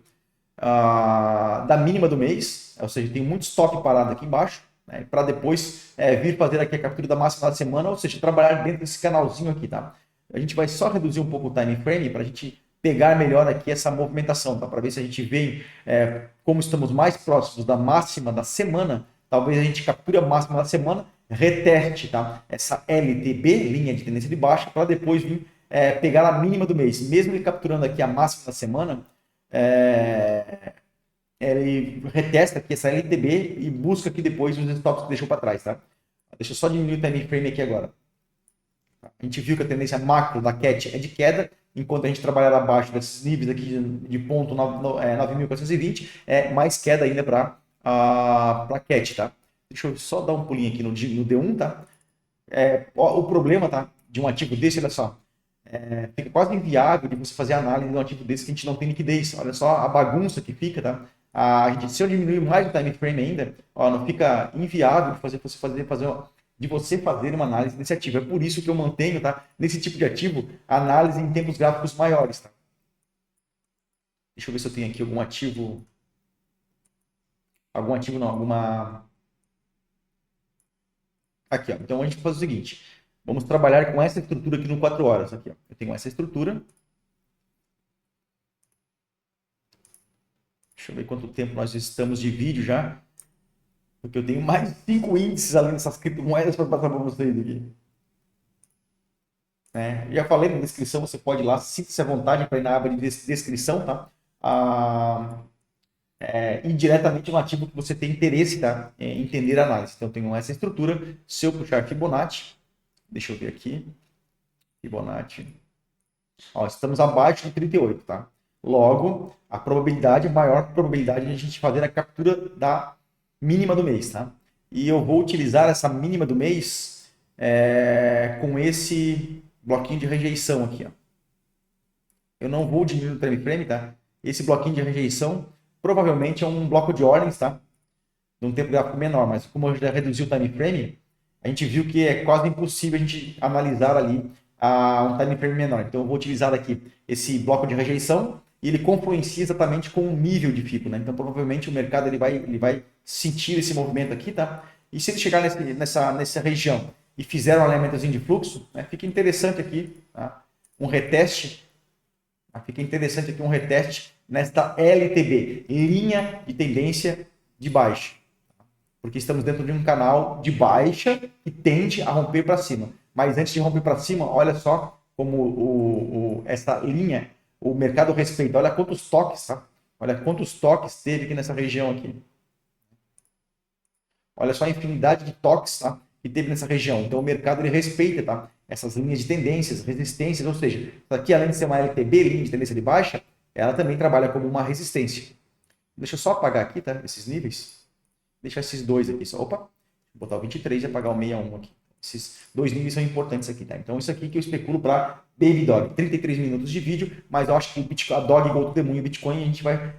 da mínima do mês. Ou seja, tem muito stop parado aqui embaixo, né, para depois vir fazer aqui a captura da máxima da semana, ou seja, trabalhar dentro desse canalzinho aqui, tá? A gente vai só reduzir um pouco o time frame para a gente pegar melhor aqui essa movimentação, tá? Para ver se a gente vê como estamos mais próximos da máxima da semana, talvez a gente capture a máxima da semana, reteste, tá? Essa LTB, linha de tendência de baixa, para depois vir pegar a mínima do mês. Mesmo ele capturando aqui a máxima da semana, ele retesta aqui essa LTB e busca aqui depois os stops que deixou para trás, tá? Deixa eu só diminuir o time frame aqui agora. A gente viu que a tendência macro da CAT é de queda, enquanto a gente trabalhar abaixo desses níveis aqui de ponto 9.420, é mais queda ainda para a CAT, tá? Deixa eu só dar um pulinho aqui no D1, tá? O problema, tá, de um ativo desse, olha só, fica quase inviável de você fazer análise de um ativo desse que a gente não tem liquidez. Olha só a bagunça que fica, tá? Se eu diminuir mais o time frame ainda, ó, não fica inviável de você fazer uma análise desse ativo. É por isso que eu mantenho, tá, nesse tipo de ativo, análise em tempos gráficos maiores, tá? Deixa eu ver se eu tenho aqui algum ativo não, aqui, ó. Então a gente faz o seguinte, vamos trabalhar com essa estrutura aqui no 4 horas, aqui, ó. Eu tenho essa estrutura. Deixa eu ver quanto tempo nós estamos de vídeo já. Porque eu tenho mais de 5 índices além dessas criptomoedas para passar para vocês aqui. Já falei na descrição, você pode ir lá, sinta-se à vontade para ir na aba de descrição, tá? E diretamente no ativo que você tem interesse, tá? Em entender a análise. Então, eu tenho essa estrutura. Se eu puxar Fibonacci, deixa eu ver aqui. Fibonacci. Ó, estamos abaixo de 38, tá? Logo, a maior probabilidade de a gente fazer a captura da mínima do mês, tá? E eu vou utilizar essa mínima do mês com esse bloquinho de rejeição aqui, ó. Eu não vou diminuir o time frame, tá? Esse bloquinho de rejeição provavelmente é um bloco de ordens, tá? De um tempo gráfico menor, mas como eu já reduzi o time frame, a gente viu que é quase impossível a gente analisar ali um time frame menor. Então eu vou utilizar aqui esse bloco de rejeição e ele confluencia exatamente com o nível de FIBO, né? Então provavelmente o mercado ele vai sentir esse movimento aqui, tá? E se ele chegar nessa região e fizer um alinhamentozinho de fluxo, né, fica interessante aqui, tá? Um reteste, fica interessante aqui um reteste nesta LTB, linha de tendência de baixa, porque estamos dentro de um canal de baixa que tende a romper para cima. Mas antes de romper para cima, olha só como essa linha, o mercado respeita. Olha quantos toques, tá? Olha quantos toques teve aqui nessa região aqui. Olha só a infinidade de toques, tá, que teve nessa região. Então o mercado ele respeita, tá, essas linhas de tendências, resistências, ou seja, isso aqui além de ser uma LTB, linha de tendência de baixa, ela também trabalha como uma resistência. Deixa eu só apagar aqui, tá, esses níveis. Deixa esses dois aqui só. Opa, vou botar o 23 e apagar o 61 aqui. Esses dois níveis são importantes aqui, tá? Então isso aqui que eu especulo para Baby Dog. 33 minutos de vídeo, mas eu acho que a Dog Go to the Moon e o Bitcoin a gente vai,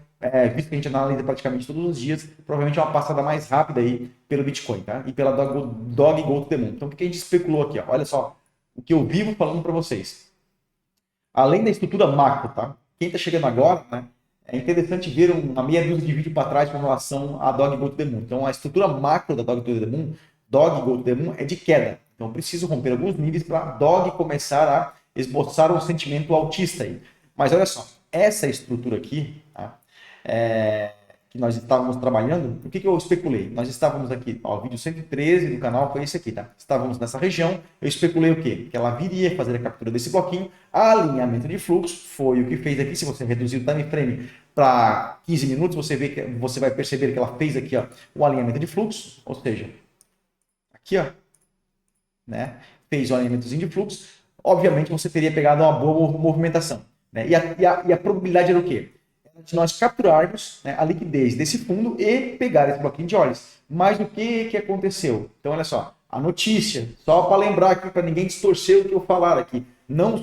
visto que a gente analisa praticamente todos os dias, provavelmente é uma passada mais rápida aí pelo Bitcoin, tá? E pela Dog Go to the Moon. Então o que a gente especulou aqui, ó? Olha só o que eu vivo falando para vocês. Além da estrutura macro, tá? Quem está chegando agora, né? É interessante ver uma meia dúzia de vídeo para trás com relação à Dog Go to the Moon. Então a estrutura macro da Dog Go to the Moon, Dog Go to the Moon é de queda. Então eu preciso romper alguns níveis para Dog começar a esboçar um sentimento altista aí. Mas olha só, essa estrutura aqui, tá? que nós estávamos trabalhando, o que eu especulei? Nós estávamos aqui, ó, o vídeo 113 do canal foi esse aqui, tá? Estávamos nessa região, eu especulei o quê? Que ela viria fazer a captura desse bloquinho, alinhamento de fluxo, foi o que fez aqui. Se você reduzir o time frame para 15 minutos, você vai perceber que ela fez aqui, ó, o alinhamento de fluxo, ou seja, aqui, ó, né? Fez o alinhamentozinho de fluxo. Obviamente você teria pegado uma boa movimentação, né? E a probabilidade era o quê? De nós capturarmos, né, a liquidez desse fundo e pegar esse bloquinho de ordens. Mas o que aconteceu? Então, olha só, a notícia, só para lembrar aqui, para ninguém distorcer o que eu falar aqui, não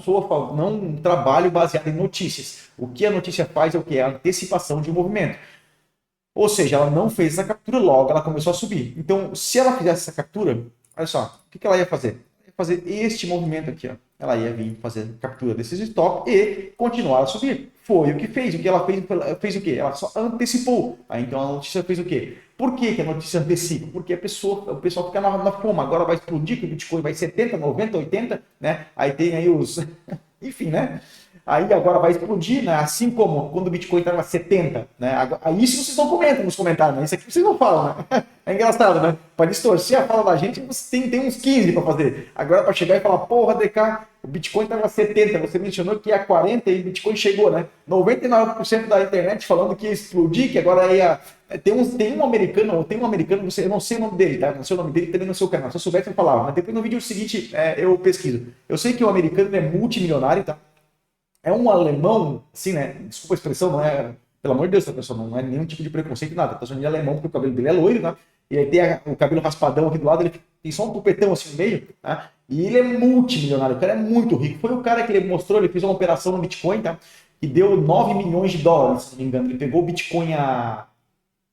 trabalho baseado em notícias. O que a notícia faz é o que? É a antecipação de um movimento. Ou seja, ela não fez essa captura, logo ela começou a subir. Então, se ela fizesse essa captura, olha só, o que ela ia fazer? Ia fazer este movimento aqui, ó. Ela ia vir fazer captura desses stop e continuar a subir. Foi o que fez. O que ela fez o quê? Ela só antecipou. Aí, então a notícia fez o quê? Por que a notícia antecipa? Porque o pessoal fica na fome. Agora vai explodir, que o Bitcoin vai 70, 90, 80, né? Aí tem aí os... Enfim, né? Aí agora vai explodir, né? Assim como quando o Bitcoin estava 70, né? Isso vocês não comentam nos comentários, né? Isso aqui vocês não falam, né? É engraçado, né? Para distorcer a fala da gente, você tem uns 15 para fazer. Agora para chegar e falar, porra, DK, o Bitcoin estava 70, você mencionou que ia 40 e o Bitcoin chegou, né? 99% da internet falando que ia explodir, que agora ia... Tem um americano, eu não sei o nome dele, tá? Não sei o nome dele, também no seu canal. Se eu soubesse, eu falava. Mas depois no vídeo seguinte eu pesquiso. Eu sei que o americano é multimilionário, tá? É um alemão, assim, né? Desculpa a expressão, não é... Pelo amor de Deus, tá, pessoal? Não é nenhum tipo de preconceito, nada. Tá falando de alemão, porque o cabelo dele é loiro, né? E aí tem o cabelo raspadão aqui do lado, ele tem só um tupetão assim no meio, tá? E ele é multimilionário, o cara é muito rico. Foi o cara que ele mostrou, ele fez uma operação no Bitcoin, tá? Que deu 9 milhões de dólares, se não me engano. Ele pegou o Bitcoin a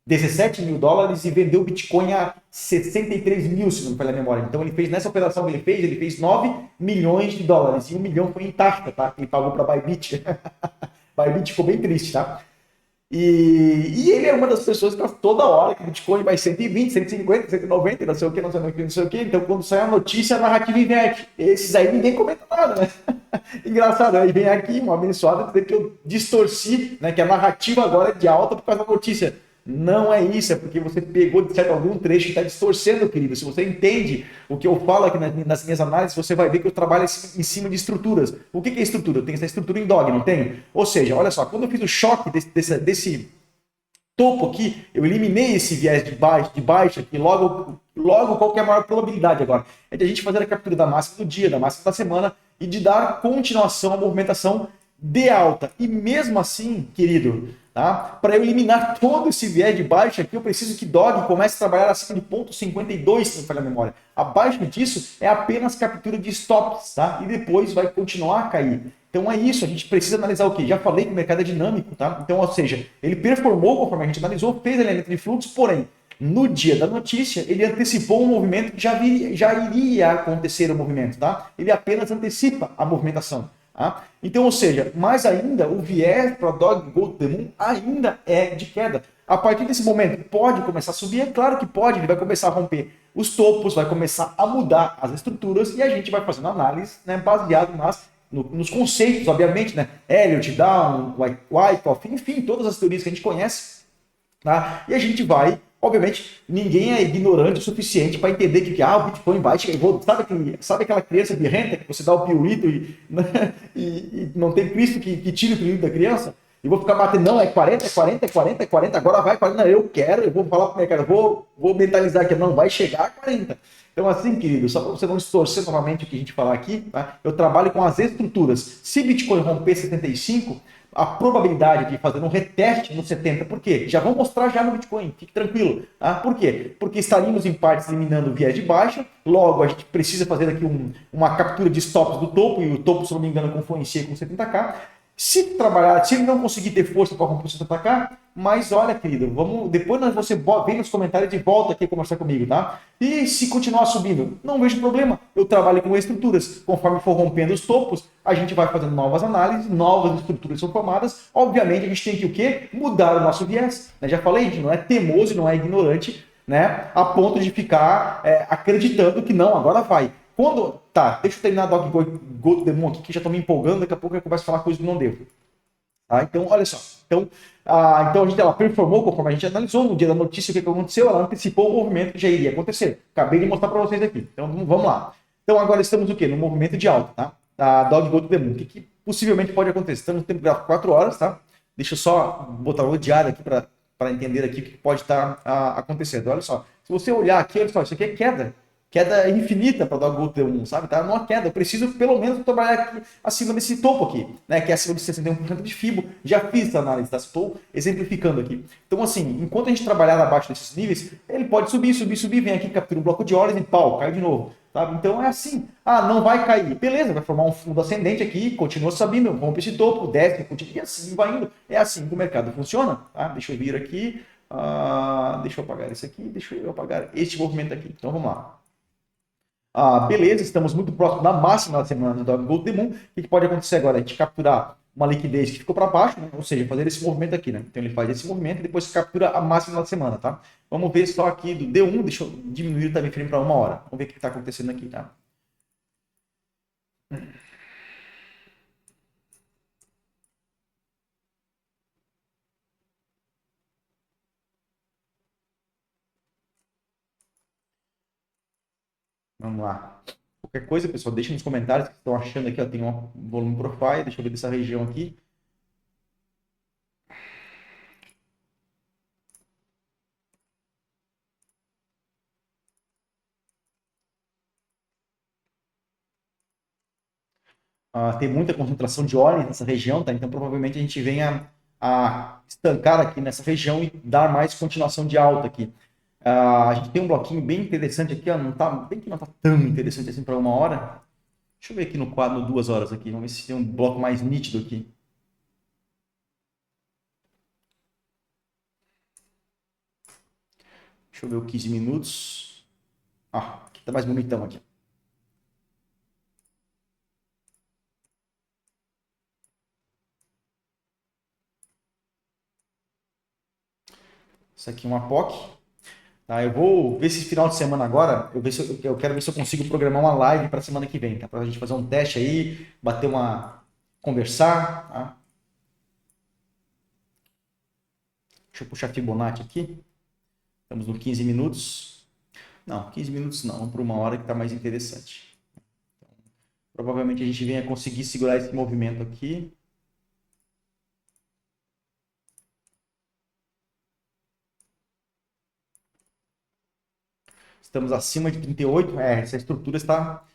17 mil dólares e vendeu o Bitcoin a 63 mil, se não me falha a memória. Então ele fez, nessa operação que ele fez 9 milhões de dólares. E 1 milhão foi em taxa, tá? Ele pagou para Bybit. Bybit ficou bem triste, tá? E ele é uma das pessoas que toda hora que o Bitcoin vai 120, 150, 190, não sei o que, não sei o que. Então, quando sai a notícia, a narrativa inverte. Esses aí ninguém comenta nada, né? Engraçado, aí vem aqui uma abençoada dizer que eu distorci, né? Que a narrativa agora é de alta por causa da notícia. Não é isso, é porque você pegou de certo algum trecho e está distorcendo, querido. Se você entende o que eu falo aqui nas minhas análises, você vai ver que eu trabalho em cima de estruturas. O que é estrutura? Eu tenho essa estrutura em dog, não tenho? Ou seja, olha só, quando eu fiz o choque desse topo aqui, eu eliminei esse viés de baixo aqui, logo qual que é a maior probabilidade agora? É de a gente fazer a captura da máxima do dia, da máxima da semana e de dar continuação à movimentação de alta. E mesmo assim, querido, tá? Para eu eliminar todo esse viés de baixa aqui, eu preciso que DOG comece a trabalhar acima de 0,52, se não falha a memória. Abaixo disso é apenas captura de stops, tá? E depois vai continuar a cair. Então é isso, a gente precisa analisar o quê? Já falei que o mercado é dinâmico, tá? Então, ou seja, ele performou conforme a gente analisou, fez alinhamento de fluxo, porém, no dia da notícia, ele antecipou um movimento que já iria acontecer o movimento, tá? Ele apenas antecipa a movimentação. Tá? Então, ou seja, mais ainda, o viés para Dog Go to the Moon ainda é de queda. A partir desse momento, pode começar a subir? É claro que pode, ele vai começar a romper os topos, vai começar a mudar as estruturas e a gente vai fazendo análise, né, baseado nos conceitos, obviamente, né? Elliott, Down, Wyckoff, enfim, todas as teorias que a gente conhece. Tá? E a gente vai, obviamente, ninguém é ignorante o suficiente para entender que o Bitcoin vai chegar. Sabe aquela criança birrenta que você dá o pirulito e não tem Cristo que tire o pirulito da criança? E vou ficar batendo, não, é 40, é 40, é 40, é 40, agora vai 40, não, eu vou falar para o mercado, vou mentalizar que não, vai chegar a 40. Então, assim, querido, só para você não distorcer novamente o que a gente falar aqui, tá? Eu trabalho com as estruturas. Se Bitcoin romper 75, a probabilidade de fazer um reteste no 70, por quê? Já vou mostrar já no Bitcoin, fique tranquilo. Tá? Por quê? Porque estaríamos em partes eliminando o viés de baixa, logo a gente precisa fazer aqui uma captura de stops do topo, e o topo, se não me engano, confluencia com 70k. Se ele não conseguir ter força para romper o 70k, mas olha, querido, depois você vem nos comentários e volta aqui conversar comigo, tá? E se continuar subindo, não vejo problema. Eu trabalho com estruturas. Conforme for rompendo os topos, a gente vai fazendo novas análises, novas estruturas são formadas. Obviamente, a gente tem que o quê? Mudar o nosso viés. Já falei, a gente não é teimoso, não é ignorante, né? A ponto de ficar acreditando que não, agora vai. Tá, deixa eu terminar Dog Go to the Moon aqui, que já estou me empolgando, daqui a pouco eu começo a falar coisas que não devo. Tá? Então, olha só. Então a gente ela performou conforme a gente analisou no dia da notícia o que aconteceu, ela antecipou o movimento que já iria acontecer. Acabei de mostrar para vocês aqui. Então vamos lá. Então agora estamos o quê? No movimento de alta, tá? Da Dog Go to the Moon. O que possivelmente pode acontecer? Estamos no tempo gráfico 4 horas, tá? Deixa eu só botar o diário aqui para entender aqui o que pode estar acontecendo. Olha só. Se você olhar aqui, olha só, isso aqui é queda. Queda infinita para dar o Gold T1, sabe? Tá numa queda. Eu preciso pelo menos trabalhar aqui acima desse topo aqui, né? Que é acima de 61% de FIBO. Já fiz essa análise, tá? Estou exemplificando aqui. Então, assim, enquanto a gente trabalhar abaixo desses níveis, ele pode subir, subir, subir, vem aqui, captura um bloco de horas e pau, cai de novo. Tá? Então é assim. Ah, não vai cair. Beleza, vai formar um fundo ascendente aqui, continua subindo, rompe esse topo, desce, continua, e assim vai indo. É assim que o mercado funciona. Tá? Deixa eu vir aqui. Deixa eu apagar isso aqui, deixa eu apagar este movimento aqui. Então vamos lá. Beleza, estamos muito próximo da máxima da semana do Gold Demon. O que pode acontecer agora? A gente capturar uma liquidez que ficou para baixo, né? Ou seja, fazer esse movimento aqui, né? Então ele faz esse movimento e depois captura a máxima da semana, tá? Vamos ver só aqui do D1, deixa eu diminuir o time frame para 1 hora. Vamos ver o que está acontecendo aqui, tá? Vamos lá. Qualquer coisa, pessoal, deixa nos comentários o que estão achando aqui. Ó, tem um volume profile, deixa eu ver dessa região aqui. Tem muita concentração de óleo nessa região, tá? Então provavelmente a gente venha a estancar aqui nessa região e dar mais continuação de alta aqui. A gente tem um bloquinho bem interessante aqui, ó, não tá, bem que não tá tão interessante assim para 1 hora. Deixa eu ver aqui no quadro 2 horas aqui, vamos ver se tem um bloco mais nítido aqui. Deixa eu ver o 15 minutos. Aqui tá mais bonitão aqui. Isso aqui é uma POC. Tá, eu vou ver esse final de semana agora. Eu quero ver se eu consigo programar uma live para semana que vem, tá? Para a gente fazer um teste aí, conversar. Tá? Deixa eu puxar Fibonacci aqui. Estamos no 15 minutos. Não, 15 minutos não, vamos para 1 hora que está mais interessante. Então, provavelmente a gente venha conseguir segurar esse movimento aqui. Estamos acima de 38. Essa estrutura está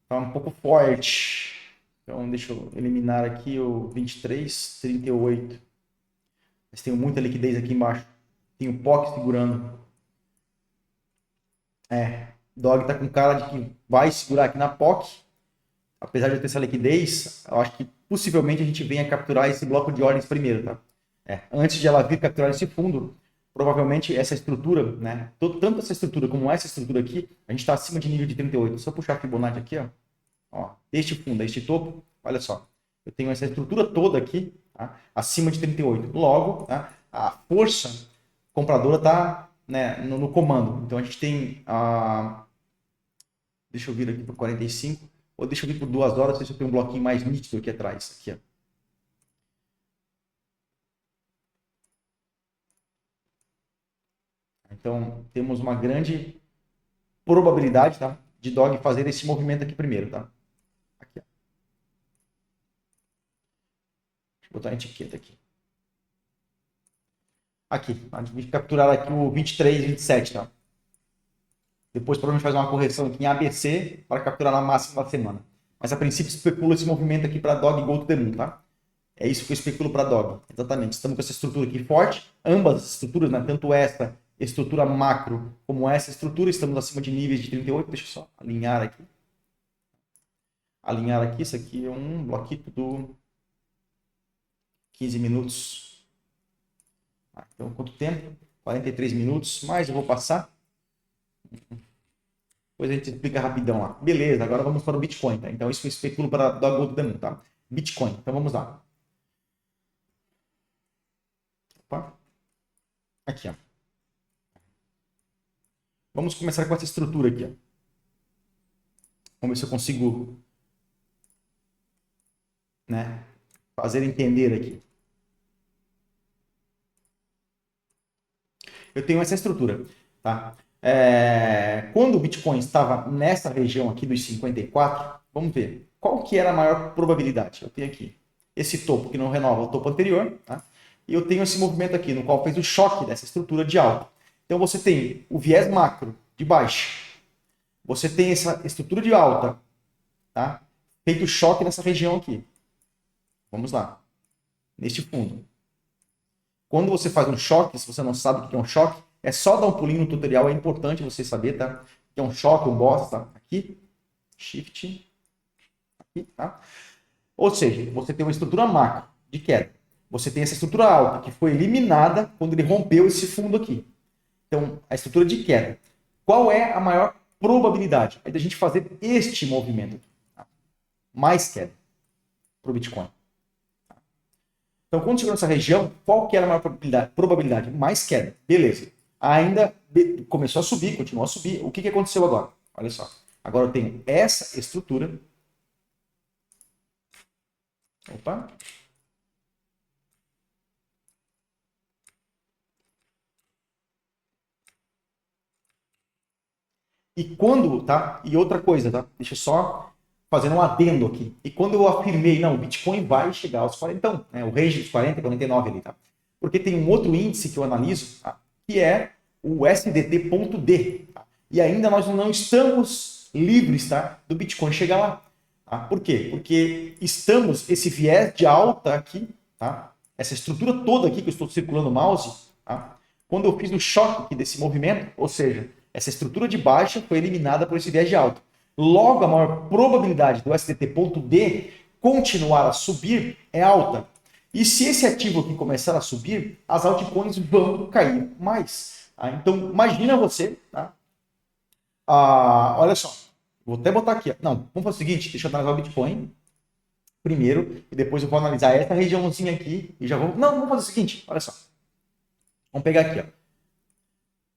um pouco forte. Então, deixa eu eliminar aqui o 23, 38. Mas tenho muita liquidez aqui embaixo. Tem o POC segurando. Dog tá com cara de que vai segurar aqui na POC. Apesar de eu ter essa liquidez, eu acho que possivelmente a gente venha capturar esse bloco de ordens primeiro, tá? Antes de ela vir capturar esse fundo, provavelmente essa estrutura, né? Tanto essa estrutura como essa estrutura aqui, a gente está acima de nível de 38. Se eu puxar a Fibonacci aqui, ó, este fundo, este topo, olha só. Eu tenho essa estrutura toda aqui, tá? Acima de 38. Logo, tá? A força compradora está, né, no comando. Então a gente tem deixa eu vir aqui para 45, ou deixa eu vir por 2 horas, se eu tenho um bloquinho mais nítido aqui atrás. Aqui, ó. Então, temos uma grande probabilidade, tá, de Dog fazer esse movimento aqui primeiro, tá? Aqui, ó. Deixa eu botar a etiqueta aqui. Aqui, a gente capturar aqui o 23, 27, tá? Depois provavelmente fazer uma correção aqui em ABC para capturar na máxima da semana. Mas a princípio especula esse movimento aqui para Dog Go to the Moon, tá? É isso que eu especulo para Dog. Exatamente. Estamos com essa estrutura aqui forte. Ambas as estruturas, né? Tanto essa estrutura macro como essa estrutura, estamos acima de níveis de 38. Deixa eu só alinhar aqui. Alinhar aqui. Isso aqui é um bloquinho do 15 minutos. Então, quanto tempo? 43 minutos. Mas eu vou passar. Depois a gente explica rapidão lá. Beleza, agora vamos para o Bitcoin, tá? Então, isso eu especulo para Dog Go to the Moon, tá? Bitcoin. Então, vamos lá. Opa. Aqui, ó. Vamos começar com essa estrutura aqui, ó. Vamos ver se eu consigo, né, fazer entender aqui. eu tenho essa estrutura, tá? Quando o Bitcoin estava nessa região aqui dos 54, vamos ver, qual que era a maior probabilidade? Eu tenho aqui esse topo que não renova o topo anterior, tá? E eu tenho esse movimento aqui, no qual fez o choque dessa estrutura de alta. Então você tem o viés macro de baixa, você tem essa estrutura de alta, tá? Feito o choque nessa região aqui. Vamos lá, neste fundo. Quando você faz um choque, se você não sabe o que é um choque, é só dar um pulinho no tutorial, é importante você saber, tá? Que é um choque, um boss, tá? Aqui, shift, aqui, tá? Ou seja, você tem uma estrutura macro de queda. Você tem essa estrutura alta que foi eliminada quando ele rompeu esse fundo aqui. Então, a estrutura de queda. Qual é a maior probabilidade? É da gente fazer este movimento. Tá? Mais queda para o Bitcoin. Então, quando chegou nessa região, qual que era a maior probabilidade? Mais queda. Beleza. Ainda começou a subir, continuou a subir. O que aconteceu agora? Olha só. Agora eu tenho essa estrutura. Opa. E quando, tá? E outra coisa, tá? Deixa eu só fazer um adendo aqui. E quando eu afirmei, não, o Bitcoin vai chegar aos 40, então, né, o range dos 40, 49 ali, tá? Porque tem um outro índice que eu analiso, tá? Que é o SDT.D. Tá? E ainda nós não estamos livres, tá? Do Bitcoin chegar lá. Tá? Por quê? Porque estamos, esse viés de alta aqui, tá? Essa estrutura toda aqui que eu estou circulando o mouse, tá? Quando eu fiz o choque aqui desse movimento, ou seja, essa estrutura de baixa foi eliminada por esse viés de alta. Logo, a maior probabilidade do SDT.D continuar a subir é alta. E se esse ativo aqui começar a subir, as altcoins vão cair mais. Tá? Então, imagina você, tá? Olha só, vou até botar aqui. Não, vamos fazer o seguinte, deixa eu analisar o Bitcoin primeiro, e depois eu vou analisar essa regiãozinha aqui, e já vou... Não, vamos fazer o seguinte, olha só. Vamos pegar aqui, ó.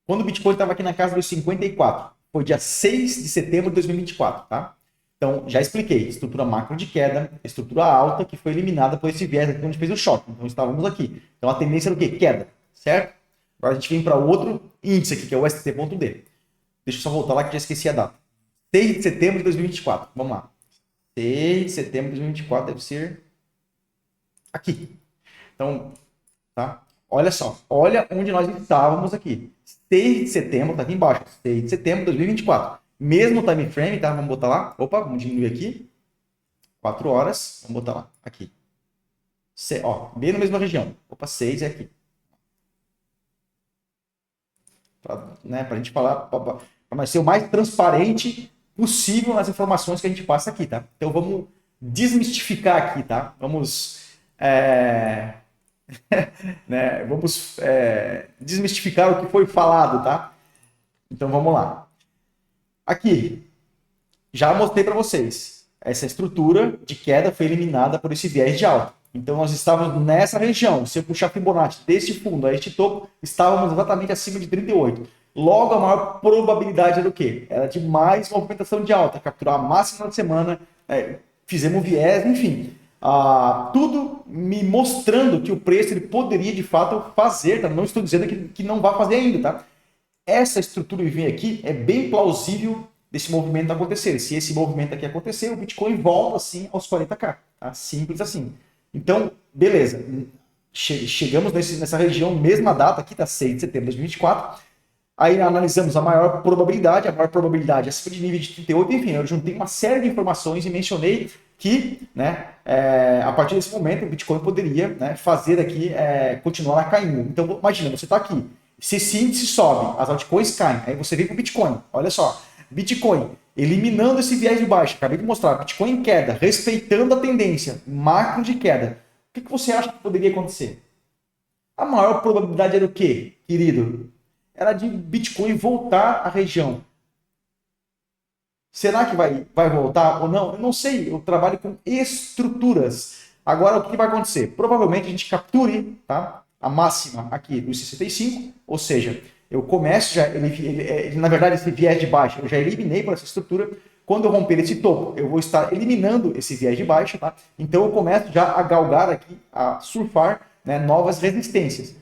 Quando o Bitcoin estava aqui na casa dos 54, foi dia 6 de setembro de 2024, tá? Então, já expliquei, estrutura macro de queda, estrutura alta, que foi eliminada por esse viés aqui, onde fez o choque. Então, estávamos aqui. Então, a tendência era o quê? Queda, certo? Agora, a gente vem para outro índice aqui, que é o STT.D. Deixa eu só voltar lá, que já esqueci a data. 6 de setembro de 2024. Vamos lá. 6 de setembro de 2024 deve ser aqui. Então, tá? Olha só, olha onde nós estávamos aqui. 6 de setembro, tá aqui embaixo. 6 de setembro de 2024. Mesmo time frame, tá? Vamos botar lá. Opa, vamos diminuir aqui. 4 horas. Vamos botar lá. Aqui. Ó, bem na mesma região. Opa, 6 é aqui. Pra gente falar, para ser o mais transparente possível nas informações que a gente passa aqui, tá? Então vamos desmistificar aqui, tá? Vamos... né? Vamos desmistificar o que foi falado, tá? Então vamos lá. Aqui, já mostrei para vocês. Essa estrutura de queda foi eliminada por esse viés de alta. Então nós estávamos nessa região. Se eu puxar Fibonacci deste fundo a este topo, estávamos exatamente acima de 38. Logo, a maior probabilidade era o quê? Era de mais movimentação de alta, capturar a máxima da semana, fizemos viés, enfim. Tudo me mostrando que o preço ele poderia de fato fazer, tá? Não estou dizendo que não vai fazer ainda, tá? Essa estrutura que vem aqui é bem plausível desse movimento acontecer. Se esse movimento aqui acontecer, o Bitcoin volta assim aos 40k, tá? Simples assim. Então, beleza. Chegamos nessa região, mesma data aqui, tá? 6 de setembro de 2024. Aí analisamos a maior probabilidade acima de nível de 38, enfim, eu juntei uma série de informações e mencionei que, né, a partir desse momento, o Bitcoin poderia, né, fazer aqui, continuar caindo. Então, imagina, você está aqui, se esse índice sobe, as altcoins caem, aí você vem para o Bitcoin, olha só, Bitcoin, eliminando esse viés de baixa, acabei de mostrar, Bitcoin em queda, respeitando a tendência, macro de queda, o que você acha que poderia acontecer? A maior probabilidade era o quê, querido? Era de Bitcoin voltar à região. Será que vai voltar ou não? Eu não sei, eu trabalho com estruturas. Agora, o que vai acontecer? Provavelmente a gente capture, tá, a máxima aqui dos 65, ou seja, eu começo já, na verdade, esse viés de baixa, eu já eliminei por essa estrutura. Quando eu romper esse topo, eu vou estar eliminando esse viés de baixa, tá? Então eu começo já a galgar aqui, a surfar, né, novas resistências.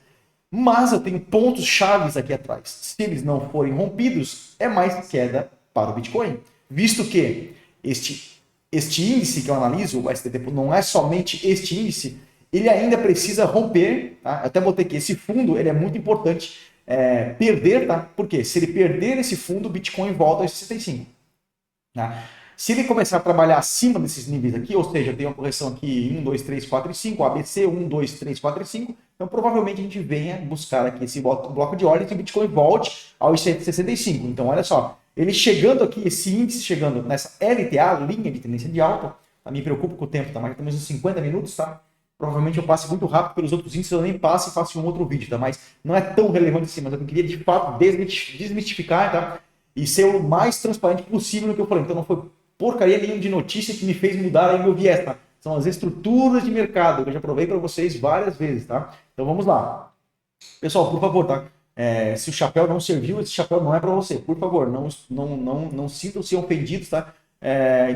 Mas eu tenho pontos chaves aqui atrás. Se eles não forem rompidos, é mais queda para o Bitcoin. Visto que este índice que eu analiso, o STT, não é somente este índice, ele ainda precisa romper, tá? Eu até botei aqui, esse fundo ele é muito importante perder, tá? Porque se ele perder esse fundo, o Bitcoin volta a 65. Tá? Se ele começar a trabalhar acima desses níveis aqui, ou seja, tem uma correção aqui 1, 2, 3, 4 e 5, ABC 1, 2, 3, 4 e 5, então provavelmente a gente venha buscar aqui esse bloco de ordem e o Bitcoin volte aos 165. Então olha só, ele chegando aqui, esse índice chegando nessa LTA, linha de tendência de alta, tá? Me preocupo com o tempo, tá? Mas já temos uns 50 minutos, tá? Provavelmente eu passe muito rápido pelos outros índices, eu nem passo e faço um outro vídeo, tá? Mas não é tão relevante assim, mas eu queria de fato desmistificar, tá? E ser o mais transparente possível no que eu falei. Então não foi porcaria nenhuma de notícia que me fez mudar aí meu viés, tá? São as estruturas de mercado que eu já provei para vocês várias vezes, tá? Então vamos lá. Pessoal, por favor, tá? Se o chapéu não serviu, esse chapéu não é para você. Por favor, não sintam-se ofendidos, tá?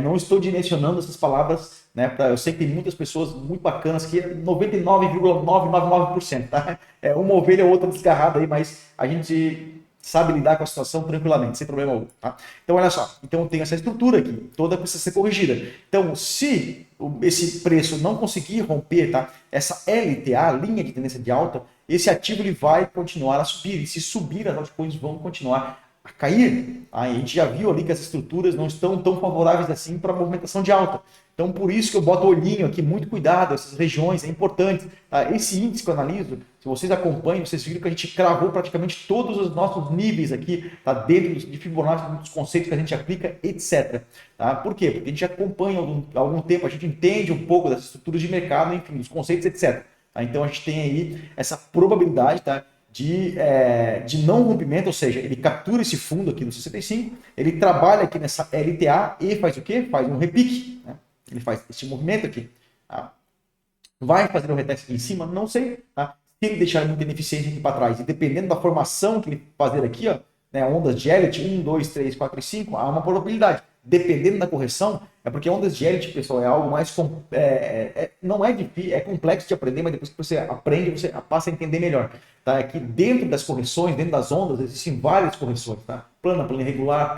Não estou direcionando essas palavras, né? Eu sei que tem muitas pessoas muito bacanas que 99,999%, tá? Uma ovelha ou outra desgarrada aí, mas a gente sabe lidar com a situação tranquilamente, sem problema algum, tá? Então, olha só. Então, tem essa estrutura aqui, toda precisa ser corrigida. Então, se esse preço não conseguir romper, tá? Essa LTA, linha de tendência de alta, esse ativo ele vai continuar a subir. E se subir, as altcoins vão continuar a cair. A gente já viu ali que as estruturas não estão tão favoráveis assim para a movimentação de alta. Então, por isso que eu boto o olhinho aqui, muito cuidado, essas regiões, é importante. Tá? Esse índice que eu analiso, se vocês acompanham, vocês viram que a gente cravou praticamente todos os nossos níveis aqui, tá? Dentro de Fibonacci, dos conceitos que a gente aplica, etc. Tá? Por quê? Porque a gente acompanha há algum tempo, a gente entende um pouco das estruturas de mercado, enfim, dos conceitos, etc. Tá? Então, a gente tem aí essa probabilidade, tá? De não rompimento, ou seja, ele captura esse fundo aqui no 65, ele trabalha aqui nessa LTA e faz o quê? Faz um repique, né? Ele faz esse movimento aqui. Tá? Vai fazer o reteste aqui em cima? Não sei. Tá? Se ele deixar muito ineficiente aqui para trás, e dependendo da formação que ele fazer aqui, ó, né, ondas de Elliott, 1, 2, 3, 4 e 5, há uma probabilidade. Dependendo da correção, é porque ondas de Elliott, pessoal, é algo mais... não é difícil, é complexo de aprender, mas depois que você aprende, você passa a entender melhor. Tá? Aqui dentro das correções, dentro das ondas, existem várias correções. Tá? Plana regular,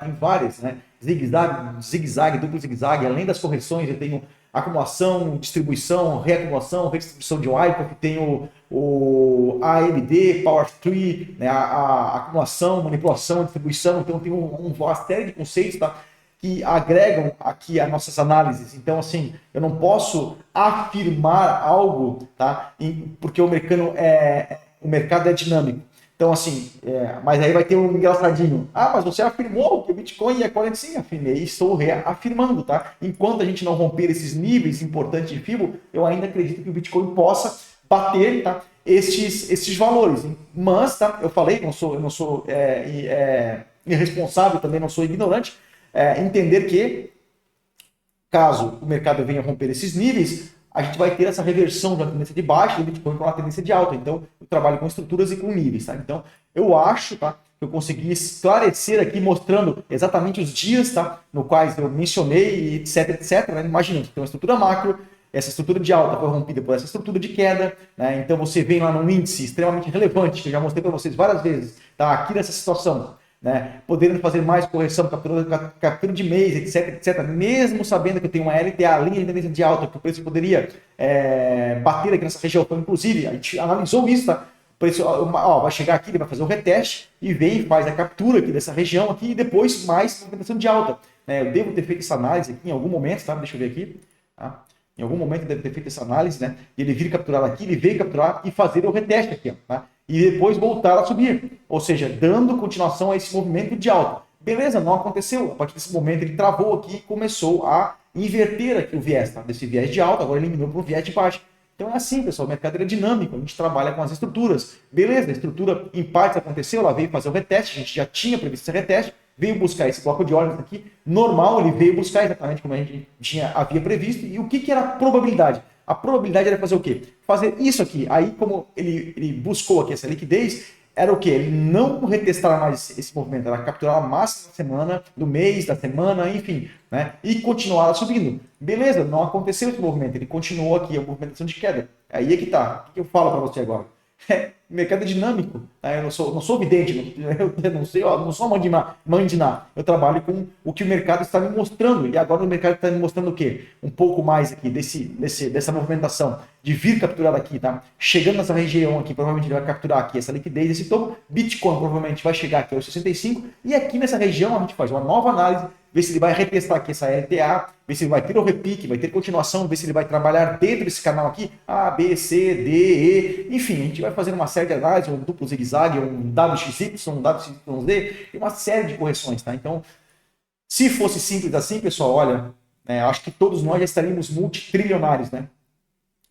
tem várias, né? Zigue-zague, duplo zigue-zague. Além das correções, eu tenho acumulação, distribuição, reacumulação, redistribuição de Wyckoff, tenho o AMD, Power Tree, né? a acumulação, manipulação, distribuição. Então, tem uma série de conceitos, tá? Que agregam aqui as nossas análises. Então, assim, eu não posso afirmar algo, tá? Porque o mercado é dinâmico. Então, assim, mas aí vai ter um engraçadinho. Ah, mas você afirmou que o Bitcoin ia 40? Sim, afirmei e estou reafirmando, tá? Enquanto a gente não romper esses níveis importantes de FIBO, eu ainda acredito que o Bitcoin possa bater, tá? Estes valores. Mas, tá? Eu falei, eu não sou irresponsável, também não sou ignorante, entender que, caso o mercado venha romper esses níveis, a gente vai ter essa reversão de uma tendência de baixa e o Bitcoin para uma tendência de alta. Então, eu trabalho com estruturas e com níveis. Tá? Então, eu acho, tá, que eu consegui esclarecer aqui, mostrando exatamente os dias, tá, no quais eu mencionei, etc, etc. Né? Imaginando que tem uma estrutura macro, essa estrutura de alta foi rompida por essa estrutura de queda. Né? Então, você vem lá num índice extremamente relevante, que eu já mostrei para vocês várias vezes, tá, aqui nessa situação. Né? Podendo fazer mais correção, captura de mês, etc, etc. Mesmo sabendo que eu tenho uma LTA, linha de tendência de alta, que o preço poderia bater aqui nessa região. Então, inclusive, a gente analisou isso, tá? O preço vai chegar aqui, ele vai fazer o reteste e vem, faz a captura aqui dessa região aqui e depois mais movimentação de alta. Eu devo ter feito essa análise aqui em algum momento, tá? Deixa eu ver aqui. Tá? Em algum momento deve ter feito essa análise, né? E ele vir capturar aqui, ele veio capturar e fazer o reteste aqui, ó, tá? E depois voltar a subir, ou seja, dando continuação a esse movimento de alta. Beleza, não aconteceu. A partir desse momento ele travou aqui e começou a inverter aqui o viés, tá? Desse viés de alta, agora eliminou para o viés de baixa. Então é assim, pessoal, o mercado é dinâmico, a gente trabalha com as estruturas. Beleza, a estrutura em partes aconteceu, ela veio fazer o reteste, a gente já tinha previsto esse reteste, veio buscar esse bloco de ordens aqui, normal, ele veio buscar exatamente como a gente havia previsto. E o que era a probabilidade? A probabilidade era fazer o quê? Fazer isso aqui. Aí, como ele buscou aqui essa liquidez, era o quê? Ele não retestar mais esse movimento, era capturar a máxima da semana, do mês, da semana, enfim, né? E continuar subindo. Beleza, não aconteceu esse movimento, ele continuou aqui, a movimentação de queda. Aí é que tá. O que eu falo para você agora? mercado é dinâmico, tá? Eu não sou vidente, eu não sei, ó, não sou mandiná. Eu trabalho com o que o mercado está me mostrando. E agora o mercado está me mostrando o quê? Um pouco mais aqui dessa movimentação de vir capturar aqui, tá? Chegando nessa região aqui, provavelmente ele vai capturar aqui essa liquidez, esse topo. Bitcoin provavelmente vai chegar aqui aos 65. E aqui nessa região a gente faz uma nova análise, ver se ele vai retestar aqui essa LTA, ver se ele vai ter o repique, vai ter continuação, ver se ele vai trabalhar dentro desse canal aqui, A, B, C, D, E, enfim, a gente vai fazer uma série de análises, um duplo zigue-zague, um WXY, um WXYZ, e uma série de correções, tá? Então, se fosse simples assim, pessoal, olha, acho que todos nós já estaríamos multitrilionários, né?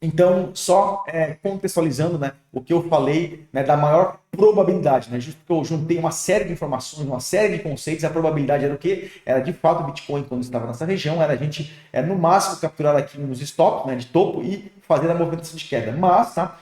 Então, só contextualizando, né, o que eu falei, né, da maior probabilidade, né, justo porque eu juntei uma série de informações, uma série de conceitos, a probabilidade era o quê? Era de fato o Bitcoin, quando estava nessa região, era a gente, no máximo, capturar aqui nos stops, né, de topo e fazer a movimentação de queda. Mas, tá?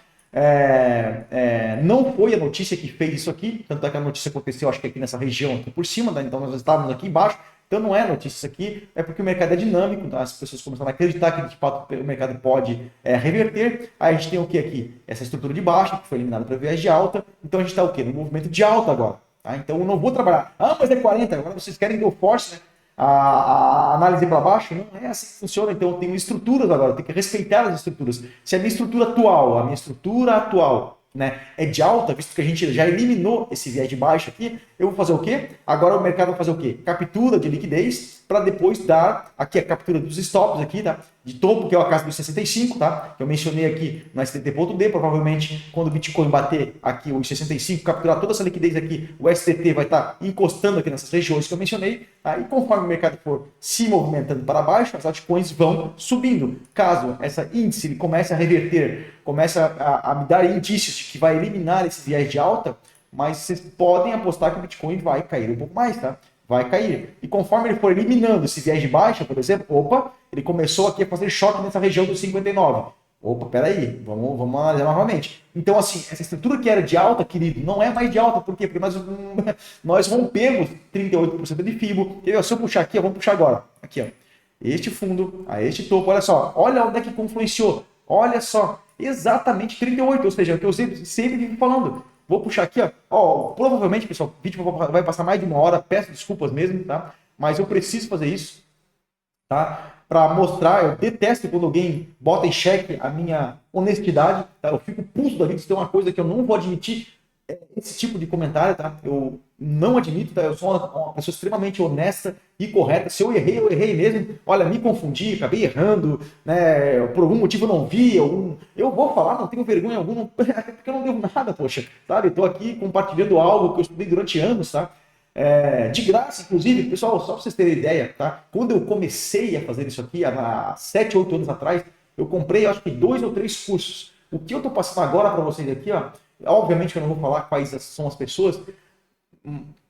Não foi a notícia que fez isso aqui, tanto é que a notícia aconteceu, acho que aqui nessa região, aqui por cima, né, então nós estávamos aqui embaixo. Então não é notícia isso aqui, é porque o mercado é dinâmico, tá? As pessoas começaram a acreditar que de fato o mercado pode reverter. Aí a gente tem o que aqui? Essa estrutura de baixa, que foi eliminada para viés de alta. Então a gente está o quê? No movimento de alta agora. Tá? Então eu não vou trabalhar. Mas é 40, agora vocês querem que eu force, né? A análise para baixo? Não é assim que funciona. Então eu tenho estruturas agora, eu tenho que respeitar as estruturas. Se a minha estrutura atual, né, é de alta, visto que a gente já eliminou esse viés de baixo aqui, eu vou fazer o quê? Agora o mercado vai fazer o quê? Captura de liquidez para depois dar aqui a captura dos stops aqui, tá? De topo, que é a casa dos 65, tá? Que eu mencionei aqui no STT.D, provavelmente quando o Bitcoin bater aqui os 65, capturar toda essa liquidez aqui, o STT vai estar encostando aqui nessas regiões que eu mencionei, tá? E conforme o mercado for se movimentando para baixo, as altcoins vão subindo. Caso essa índice ele comece a reverter, começa a me dar indícios de que vai eliminar esse viés de alta, mas vocês podem apostar que o Bitcoin vai cair um pouco mais, tá? Vai cair. E conforme ele for eliminando esse viés de baixa, por exemplo, ele começou aqui a fazer choque nessa região dos 59. Peraí, vamos analisar novamente. Então, assim, essa estrutura que era de alta, querido, não é mais de alta. Por quê? Porque nós rompemos 38% de FIBO. Se eu puxar aqui, vamos puxar agora. Aqui, ó. Este fundo, a este topo, olha só. Olha onde é que confluenciou. Olha só, exatamente 38, ou seja, o que eu sempre vivo falando. Vou puxar aqui, ó. Provavelmente, pessoal, o vídeo vai passar mais de uma hora, peço desculpas mesmo, tá? Mas eu preciso fazer isso, tá? Para mostrar, eu detesto quando alguém bota em xeque a minha honestidade, tá? Eu fico puto da vida, se tem uma coisa que eu não vou admitir, esse tipo de comentário, tá? Eu não admito, tá? Eu sou uma pessoa extremamente honesta e correta. Se eu errei mesmo. Olha, me confundi, acabei errando, né? Por algum motivo eu não vi, eu vou falar, não tenho vergonha alguma, porque eu não devo nada, poxa, sabe? Estou aqui compartilhando algo que eu estudei durante anos, tá? De graça, inclusive, pessoal, só para vocês terem ideia, tá? Quando eu comecei a fazer isso aqui, há 7, 8 anos atrás, eu comprei, acho que 2 ou 3 cursos. O que eu estou passando agora para vocês aqui, ó, obviamente que eu não vou falar quais são as pessoas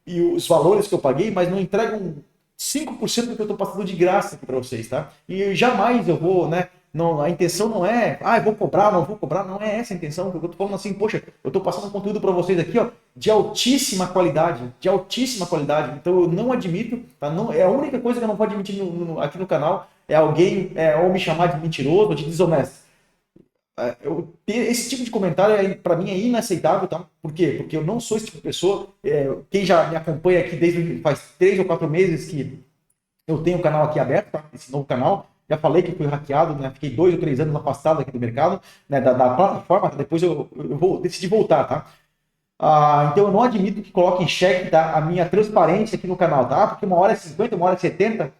e os valores que eu paguei, mas não entregam 5% do que eu estou passando de graça aqui para vocês, tá? E jamais eu vou, né? Não, a intenção não é, eu vou cobrar, não vou cobrar, não é essa a intenção. Eu tô falando assim, poxa, eu tô passando um conteúdo para vocês aqui, ó, de altíssima qualidade, Então eu não admito, tá? Não, é a única coisa que eu não vou admitir aqui no canal é alguém ou me chamar de mentiroso ou de desonesto. Esse tipo de comentário, para mim, é inaceitável, tá? Por quê? Porque eu não sou esse tipo de pessoa. Quem já me acompanha aqui desde faz 3 ou 4 meses que eu tenho o canal aqui aberto, tá? Esse novo canal. Já falei que fui hackeado, né? Fiquei 2 ou 3 anos afastado aqui do mercado, né? Da plataforma. Depois eu vou decidir voltar, tá? Então eu não admito que coloque em xeque, tá, a minha transparência aqui no canal, tá? Porque uma hora é 50, uma hora é 70.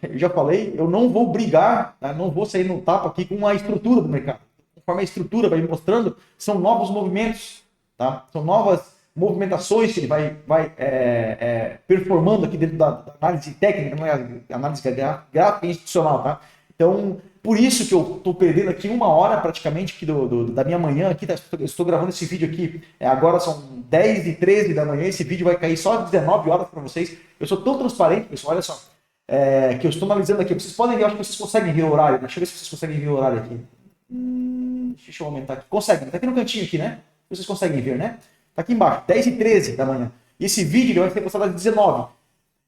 Eu já falei, eu não vou brigar, tá? Não vou sair no tapa aqui com a estrutura do mercado. Conforme a estrutura vai me mostrando, são novos movimentos, tá? São novas movimentações que ele vai performando aqui dentro da análise técnica, análise gráfica e institucional, tá? Então, por isso que eu estou perdendo aqui uma hora praticamente aqui da minha manhã, aqui, tá? Eu estou gravando esse vídeo aqui, agora são 10h13 da manhã, esse vídeo vai cair só às 19 horas para vocês. Eu sou tão transparente, pessoal, olha só, que eu estou analisando aqui. Vocês podem ver, acho que vocês conseguem ver o horário, né? Deixa eu ver se vocês conseguem ver o horário aqui. Deixa eu aumentar aqui. Conseguem, tá aqui no cantinho aqui, né? Vocês conseguem ver, né? Tá aqui embaixo, 10h13 da manhã. E esse vídeo vai ser postado às 19.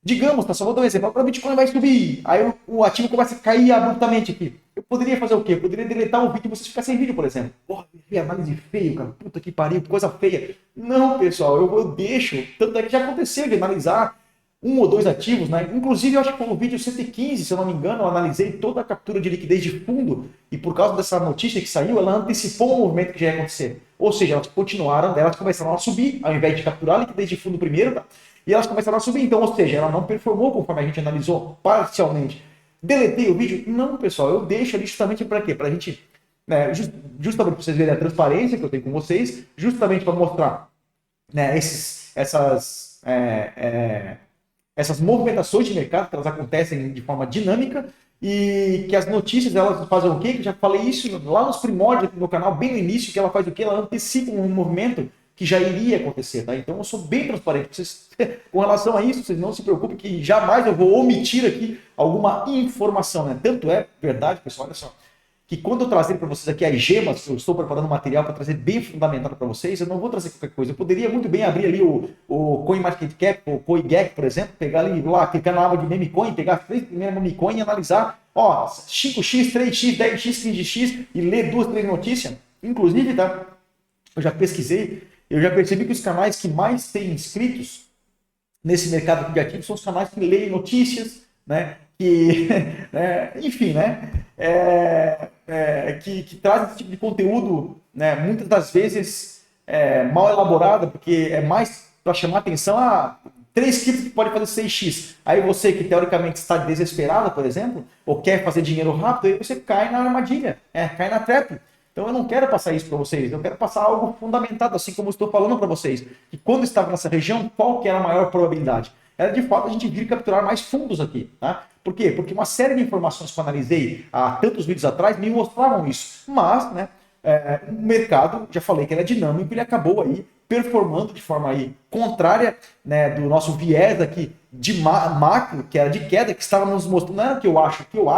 Digamos, tá? Só vou dar um exemplo. O Bitcoin vai subir. Aí o ativo começa a cair abruptamente aqui. Eu poderia fazer o quê? Eu poderia deletar o vídeo e vocês ficarem sem vídeo, por exemplo. Porra, que análise feia, cara. Puta que pariu, que coisa feia. Não, pessoal, eu deixo. Tanto é que já aconteceu de analisar um ou dois ativos, né? Inclusive, eu acho que foi o vídeo 115, se eu não me engano, eu analisei toda a captura de liquidez de fundo e por causa dessa notícia que saiu, ela antecipou um movimento que já ia acontecer. Ou seja, elas continuaram, elas começaram a subir, ao invés de capturar a liquidez de fundo primeiro, tá? E elas começaram a subir. Então, ou seja, ela não performou conforme a gente analisou parcialmente. Deletei o vídeo? Não, pessoal, eu deixo ali justamente para quê? Para a gente, né, justamente para vocês verem a transparência que eu tenho com vocês, justamente para mostrar, né, essas movimentações de mercado, que elas acontecem de forma dinâmica e que as notícias elas fazem o quê? Que já falei isso lá nos primórdios do meu canal, bem no início, que ela faz o quê? Ela antecipa um movimento que já iria acontecer, tá? Então eu sou bem transparente. Vocês, com relação a isso, vocês não se preocupem que jamais eu vou omitir aqui alguma informação, né? Tanto é verdade, pessoal, olha só, que quando eu trazer para vocês aqui as gemas, eu estou preparando um material para trazer bem fundamentado para vocês, eu não vou trazer qualquer coisa. Eu poderia muito bem abrir ali o CoinMarketCap, o CoinGecko, por exemplo, pegar ali, lá, clicar na aba de meme coin, pegar as 3 primeiras meme coin e analisar, ó, 5x, 3x, 10x, 15x e ler 2, 3 notícias. Inclusive, tá? Eu já pesquisei, eu já percebi que os canais que mais têm inscritos nesse mercado de ativos são os canais que leem notícias, né? Que, enfim, né? Que traz esse tipo de conteúdo, né? Muitas das vezes mal elaborado, porque é mais para chamar atenção a 3 criptos que pode fazer 6x. Aí você que teoricamente está desesperado, por exemplo, ou quer fazer dinheiro rápido, aí você cai na armadilha, cai na trap. Então eu não quero passar isso para vocês, eu quero passar algo fundamentado, assim como eu estou falando para vocês. Que quando estava nessa região, qual que era a maior probabilidade? Era de fato a gente vir capturar mais fundos aqui, tá? Por quê? Porque uma série de informações que eu analisei há tantos vídeos atrás me mostravam isso. Mas, né, o mercado, já falei que ele é dinâmico, ele acabou aí performando de forma aí contrária, né, do nosso viés aqui de macro, que era de queda, que estava nos mostrando, não era o que eu acho, eu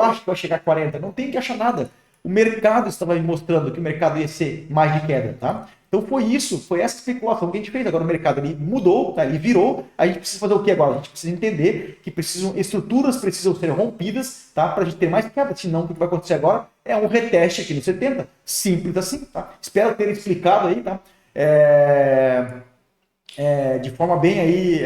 acho que vai chegar a 40, não tem que achar nada. O mercado estava me mostrando que o mercado ia ser mais de queda, tá? Então foi essa especulação que a gente fez. Agora o mercado ele mudou, tá? Ele virou. A gente precisa fazer o que agora? A gente precisa entender que estruturas precisam ser rompidas, tá? Para a gente ter mais queda. Senão o que vai acontecer agora é um reteste aqui no 70. Simples assim, tá? Espero ter explicado aí, tá? De forma bem aí,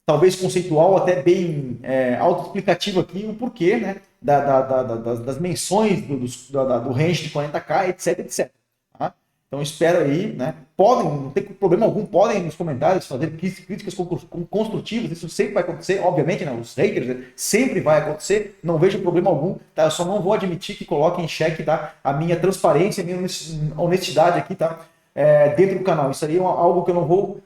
talvez conceitual, até bem autoexplicativo aqui o porquê, né? Das menções do range de 40k, etc, etc. Tá? Então espero aí, né? Não tem problema algum, podem nos comentários fazer críticas construtivas, isso sempre vai acontecer, obviamente, né? Os haters, né? Sempre vai acontecer, não vejo problema algum, tá? Eu só não vou admitir que coloquem em xeque, tá? A minha transparência, a minha honestidade aqui, tá? Dentro do canal. Isso aí é algo que eu não vou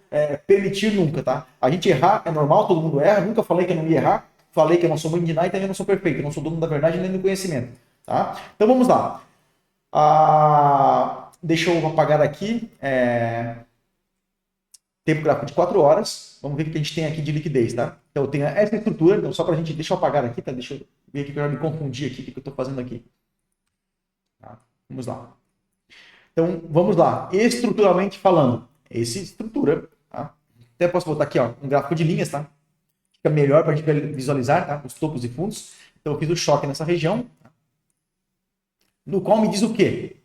permitir nunca, tá? A gente errar é normal, todo mundo erra, nunca falei que eu não ia errar, falei que eu não sou muito e também não sou perfeito, eu não sou dono da verdade nem do conhecimento, tá? Então vamos lá. Deixa eu apagar aqui. Tempo gráfico de 4 horas. Vamos ver o que a gente tem aqui de liquidez, tá? Então eu tenho essa estrutura, então só pra gente, deixa eu apagar aqui, tá? Deixa eu ver aqui que eu já me confundi aqui, o que eu tô fazendo aqui. Tá? Vamos lá. Então, vamos lá. Estruturalmente falando, essa estrutura, tá? Até posso botar aqui, ó, um gráfico de linhas, tá? Fica melhor para a gente visualizar, tá? Os topos e fundos. Então, eu fiz o choque nessa região, tá? No qual me diz o quê?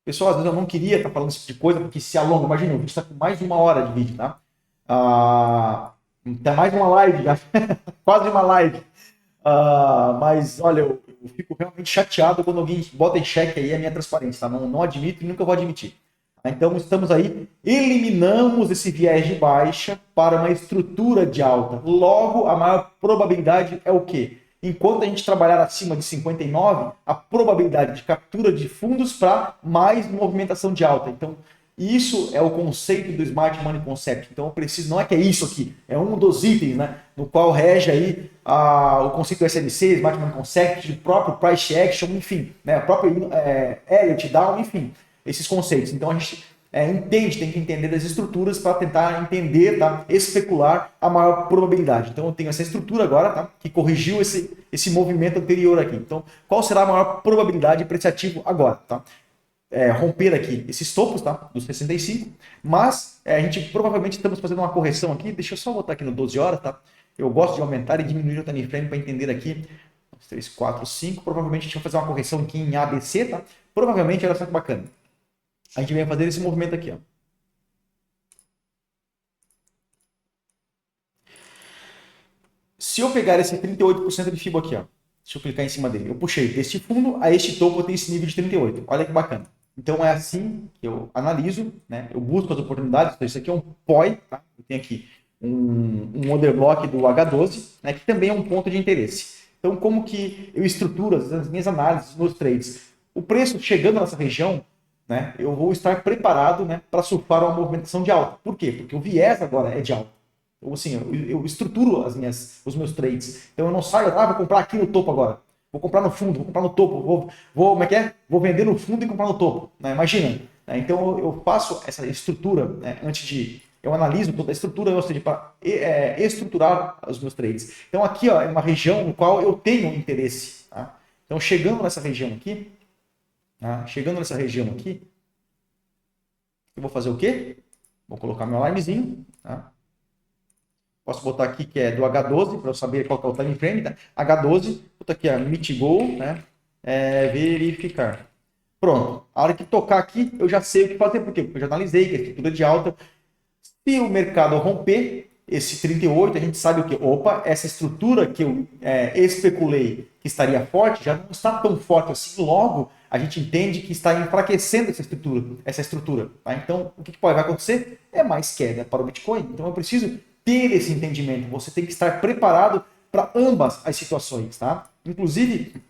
Pessoal, às vezes eu não queria estar falando esse tipo de coisa, porque se alonga. Imagina, o vídeo está com mais de 1 hora de vídeo, tá? Até mais uma live, já. Quase uma live. Mas, olha, eu fico realmente chateado quando alguém bota em xeque aí a minha transparência, tá? Não admito e nunca vou admitir. Então, estamos aí, eliminamos esse viés de baixa para uma estrutura de alta. Logo, a maior probabilidade é o quê? Enquanto a gente trabalhar acima de 59, a probabilidade de captura de fundos para mais movimentação de alta. Então, isso é o conceito do Smart Money Concept. Então, eu preciso, não é que é isso aqui, é um dos itens, né, no qual rege aí o conceito do SMC, Smart Money Concept, o próprio Price Action, enfim, né, o próprio Elliott Down, enfim, esses conceitos. Então, a gente tem que entender das estruturas para tentar entender, tá, especular a maior probabilidade. Então, eu tenho essa estrutura agora, tá, que corrigiu esse movimento anterior aqui. Então, qual será a maior probabilidade para esse ativo agora, tá? Romper aqui esses topos, tá? Dos 65, mas a gente provavelmente estamos fazendo uma correção aqui, deixa eu só botar aqui no 12 horas, tá? Eu gosto de aumentar e diminuir o time frame para entender aqui. 3, 4, 5. Provavelmente a gente vai fazer uma correção aqui em ABC, tá? Provavelmente, olha só que bacana. A gente vai fazer esse movimento aqui, ó. Se eu pegar esse 38% de FIBO aqui, ó, deixa eu clicar em cima dele. Eu puxei deste fundo a este topo, eu tenho esse nível de 38. Olha que bacana. Então é assim que eu analiso, né? Eu busco as oportunidades. Então, isso aqui é um POI, tá? Eu tenho aqui um order block do H12, né? Que também é um ponto de interesse. Então, como que eu estruturo as minhas análises, os meus trades? O preço chegando nessa região, né? Eu vou estar preparado, né? Para surfar uma movimentação de alta. Por quê? Porque o viés agora é de alta. Ou assim, eu estruturo os meus trades. Então eu não saio, vou comprar aqui no topo agora. Vou comprar no fundo, vou comprar no topo, como é que é? Vou vender no fundo e comprar no topo. Né? Imagina. Né? Então eu faço essa estrutura, né? Antes de. Eu analiso toda a estrutura, ou seja, para estruturar os meus trades. Então aqui ó, é uma região no qual eu tenho interesse. Tá? Então chegando nessa região aqui, tá? Eu vou fazer o quê? Vou colocar meu alarmezinho, tá? Posso botar aqui que é do H12, para eu saber qual que é o time frame. Tá? H12, botar aqui, mitigou, né? Verificar. Pronto. A hora que tocar aqui, eu já sei o que fazer. Por quê? Porque eu já analisei que a estrutura de alta. Se o mercado romper esse 38, a gente sabe o que? Opa, essa estrutura que eu especulei que estaria forte, já não está tão forte assim. Logo, a gente entende que está enfraquecendo essa estrutura. Tá? Então, o que vai acontecer? É mais queda para o Bitcoin. Então, eu preciso ter esse entendimento. Você tem que estar preparado para ambas as situações, tá? Inclusive,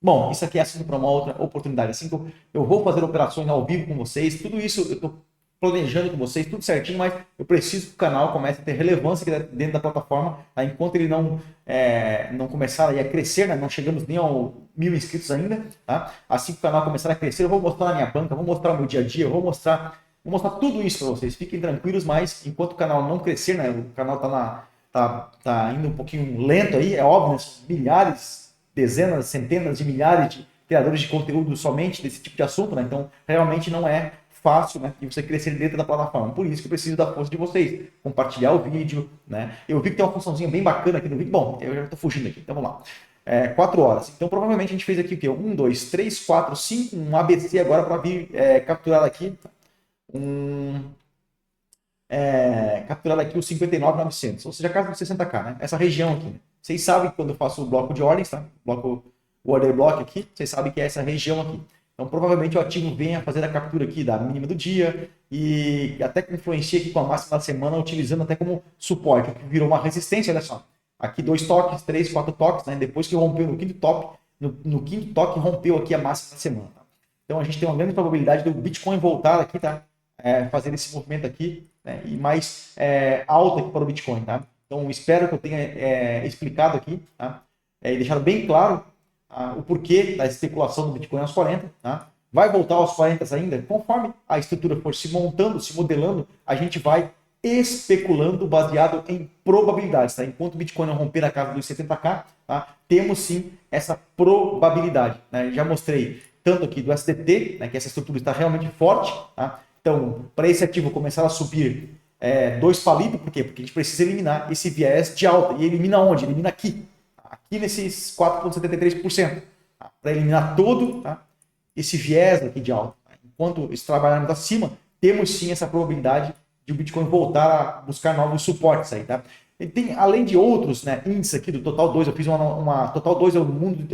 bom, isso aqui é assunto para uma outra oportunidade. Assim que eu vou fazer operações ao vivo com vocês, tudo isso eu estou planejando com vocês, tudo certinho, mas eu preciso que o canal comece a ter relevância dentro da plataforma, tá? Enquanto ele não começar a crescer, né? Não chegamos nem aos 1.000 inscritos ainda, tá? Assim que o canal começar a crescer, eu vou mostrar a minha banca, vou mostrar o meu dia a dia, vou mostrar tudo isso para vocês. Fiquem tranquilos, mas enquanto o canal não crescer, né? O canal tá indo um pouquinho lento aí, é óbvio, né? Milhares, dezenas, centenas de milhares de criadores de conteúdo somente desse tipo de assunto, né? Então, realmente não é fácil, né, de você crescer dentro da plataforma. Por isso que eu preciso da força de vocês. Compartilhar o vídeo, né? Eu vi que tem uma funçãozinha bem bacana aqui no vídeo. Bom, eu já estou fugindo aqui, então vamos lá. 4 horas. Então, provavelmente a gente fez aqui o quê? 1, 2, 3, 4, 5, um ABC agora para vir capturar aqui capturar aqui o 59.900, ou seja, casa de 60k, né? Essa região aqui. Né? Vocês sabem que quando eu faço o bloco de ordens, tá? O order block aqui, vocês sabem que é essa região aqui. Então, provavelmente o ativo venha fazer a captura aqui da mínima do dia e até que influencia aqui com a máxima da semana, utilizando até como suporte, que virou uma resistência, olha só. Aqui 2 toques, 3, 4 toques, né? Depois que rompeu no quinto top, no quinto toque rompeu aqui a máxima da semana. Tá? Então, a gente tem uma grande probabilidade do Bitcoin voltar aqui, tá? Fazer esse movimento aqui, né? E mais alto aqui para o Bitcoin, tá? Então, espero que eu tenha explicado aqui, tá? E deixado bem claro o porquê da especulação do Bitcoin aos 40, tá? Vai voltar aos 40 ainda? Conforme a estrutura for se montando, se modelando, a gente vai especulando baseado em probabilidades, tá? Enquanto o Bitcoin não romper a casa dos 70k, tá? Temos sim essa probabilidade, né? Já mostrei tanto aqui do SDT, né, que essa estrutura está realmente forte, tá? Então, para esse ativo começar a subir 2 palitos, por quê? Porque a gente precisa eliminar esse viés de alta. E elimina onde? Elimina aqui. Aqui nesses 4,73%. Tá? Para eliminar todo, tá? Esse viés aqui de alta. Tá? Enquanto trabalharmos acima, temos sim essa probabilidade de o Bitcoin voltar a buscar novos suportes aí, tá? Ele tem, além de outros, né, índices aqui do Total 2, eu fiz uma Total 2 é o mundo,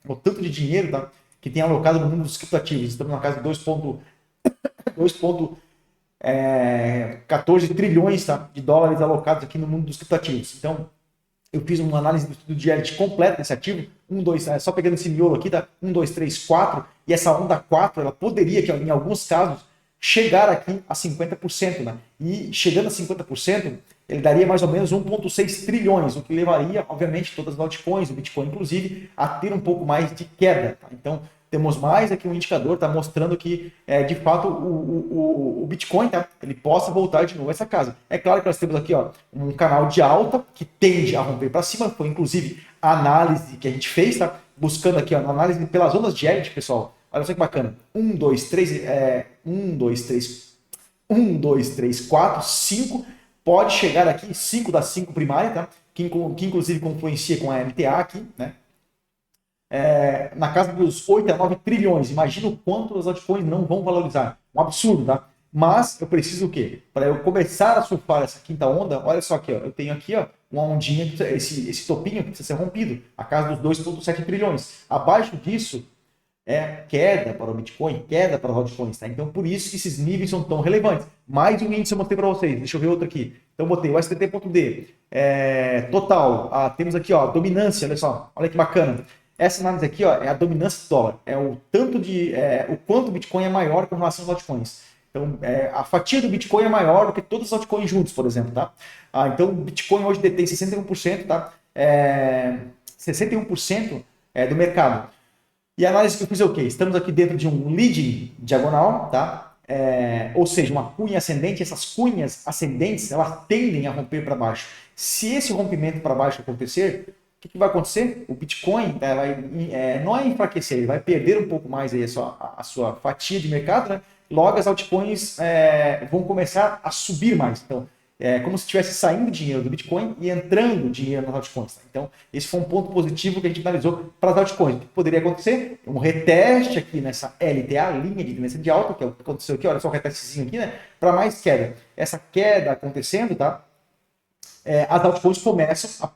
o tanto de dinheiro, tá, que tem alocado no mundo dos criptoativos. Estamos na casa de 2,14 trilhões, tá, de dólares alocados aqui no mundo dos criptoativos. Então, eu fiz uma análise do estudo de Elliott completa desse ativo, só pegando esse miolo aqui, tá? 1, 2, 3, 4, e essa onda 4, ela poderia, em alguns casos, chegar aqui a 50%, né? E chegando a 50%, ele daria mais ou menos 1,6 trilhões, o que levaria, obviamente, todas as altcoins, o Bitcoin inclusive, a ter um pouco mais de queda. Tá? Então, temos mais aqui um indicador, está mostrando que, de fato, o Bitcoin, tá? Ele possa voltar de novo a essa casa. É claro que nós temos aqui um canal de alta que tende a romper para cima, foi inclusive a análise que a gente fez, tá? Buscando aqui a análise pelas ondas de Elliott, pessoal. Olha só que bacana. 1, 2, 3, 4, 5. pode chegar aqui 5 das 5 primárias, tá? Que inclusive confluencia com a LTA aqui, né? Na casa dos 8 a 9 trilhões. Imagina o quanto as altcoins não vão valorizar. Um absurdo, tá? Mas eu preciso o quê? Para eu começar a surfar essa quinta onda, olha só aqui, ó, eu tenho aqui ó, uma ondinha, esse topinho que precisa ser rompido, a casa dos 2,7 trilhões. Abaixo disso é queda para o Bitcoin, queda para os altcoins, tá? Então, por isso que esses níveis são tão relevantes. Mais um índice eu mostrei para vocês, deixa eu ver outro aqui. Então, botei o STT.D, total, temos aqui, ó, dominância, olha só, olha que bacana. Essa análise aqui, ó, é a dominância do dólar, é o tanto de, o quanto o Bitcoin é maior com relação aos altcoins. Então, a fatia do Bitcoin é maior do que todos os altcoins juntos, por exemplo, tá? Então, o Bitcoin hoje detém 61%, tá? 61% do mercado. E a análise que eu fiz é o quê? Estamos aqui dentro de um leading diagonal, tá? Ou seja, uma cunha ascendente. Essas cunhas ascendentes, elas tendem a romper para baixo. Se esse rompimento para baixo acontecer, o que vai acontecer? O Bitcoin não é enfraquecer, ele vai perder um pouco mais aí a sua fatia de mercado, né? Logo as altcoins vão começar a subir mais. Então, é como se estivesse saindo dinheiro do Bitcoin e entrando dinheiro nas altcoins. Tá? Então, esse foi um ponto positivo que a gente analisou para as altcoins. O que poderia acontecer? Um reteste aqui nessa LTA, linha de tendência de alta, que é o que aconteceu aqui, olha só o retestezinho aqui, né? Para mais queda. Essa queda acontecendo, tá? As altcoins começam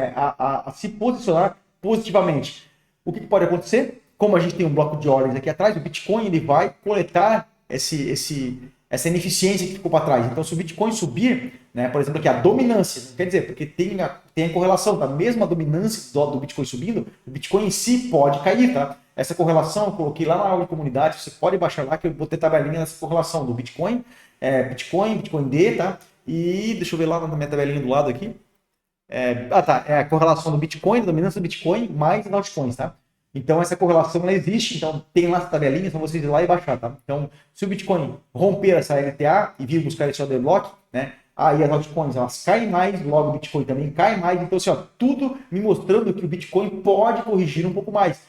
a se posicionar positivamente. O que pode acontecer? Como a gente tem um bloco de ordens aqui atrás, o Bitcoin ele vai coletar essa ineficiência que ficou para trás. Então, se o Bitcoin subir, né, por exemplo, aqui a dominância, não quer dizer, porque tem a correlação, tá? Mesmo a dominância do Bitcoin subindo, o Bitcoin em si pode cair, tá? Essa correlação eu coloquei lá na aula de comunidade, você pode baixar lá que eu vou ter tabelinha nessa correlação do Bitcoin, Bitcoin D, tá? E deixa eu ver lá na minha tabelinha do lado aqui. Tá. É a correlação do Bitcoin, da dominância do Bitcoin mais as altcoins, tá? Então essa correlação ela existe, então tem lá as tabelinhas, só vocês ir lá e baixar, tá? Então, se o Bitcoin romper essa LTA e vir buscar esse order block, né? Aí as altcoins elas caem mais, logo o Bitcoin também cai mais. Então, assim, ó, tudo me mostrando que o Bitcoin pode corrigir um pouco mais.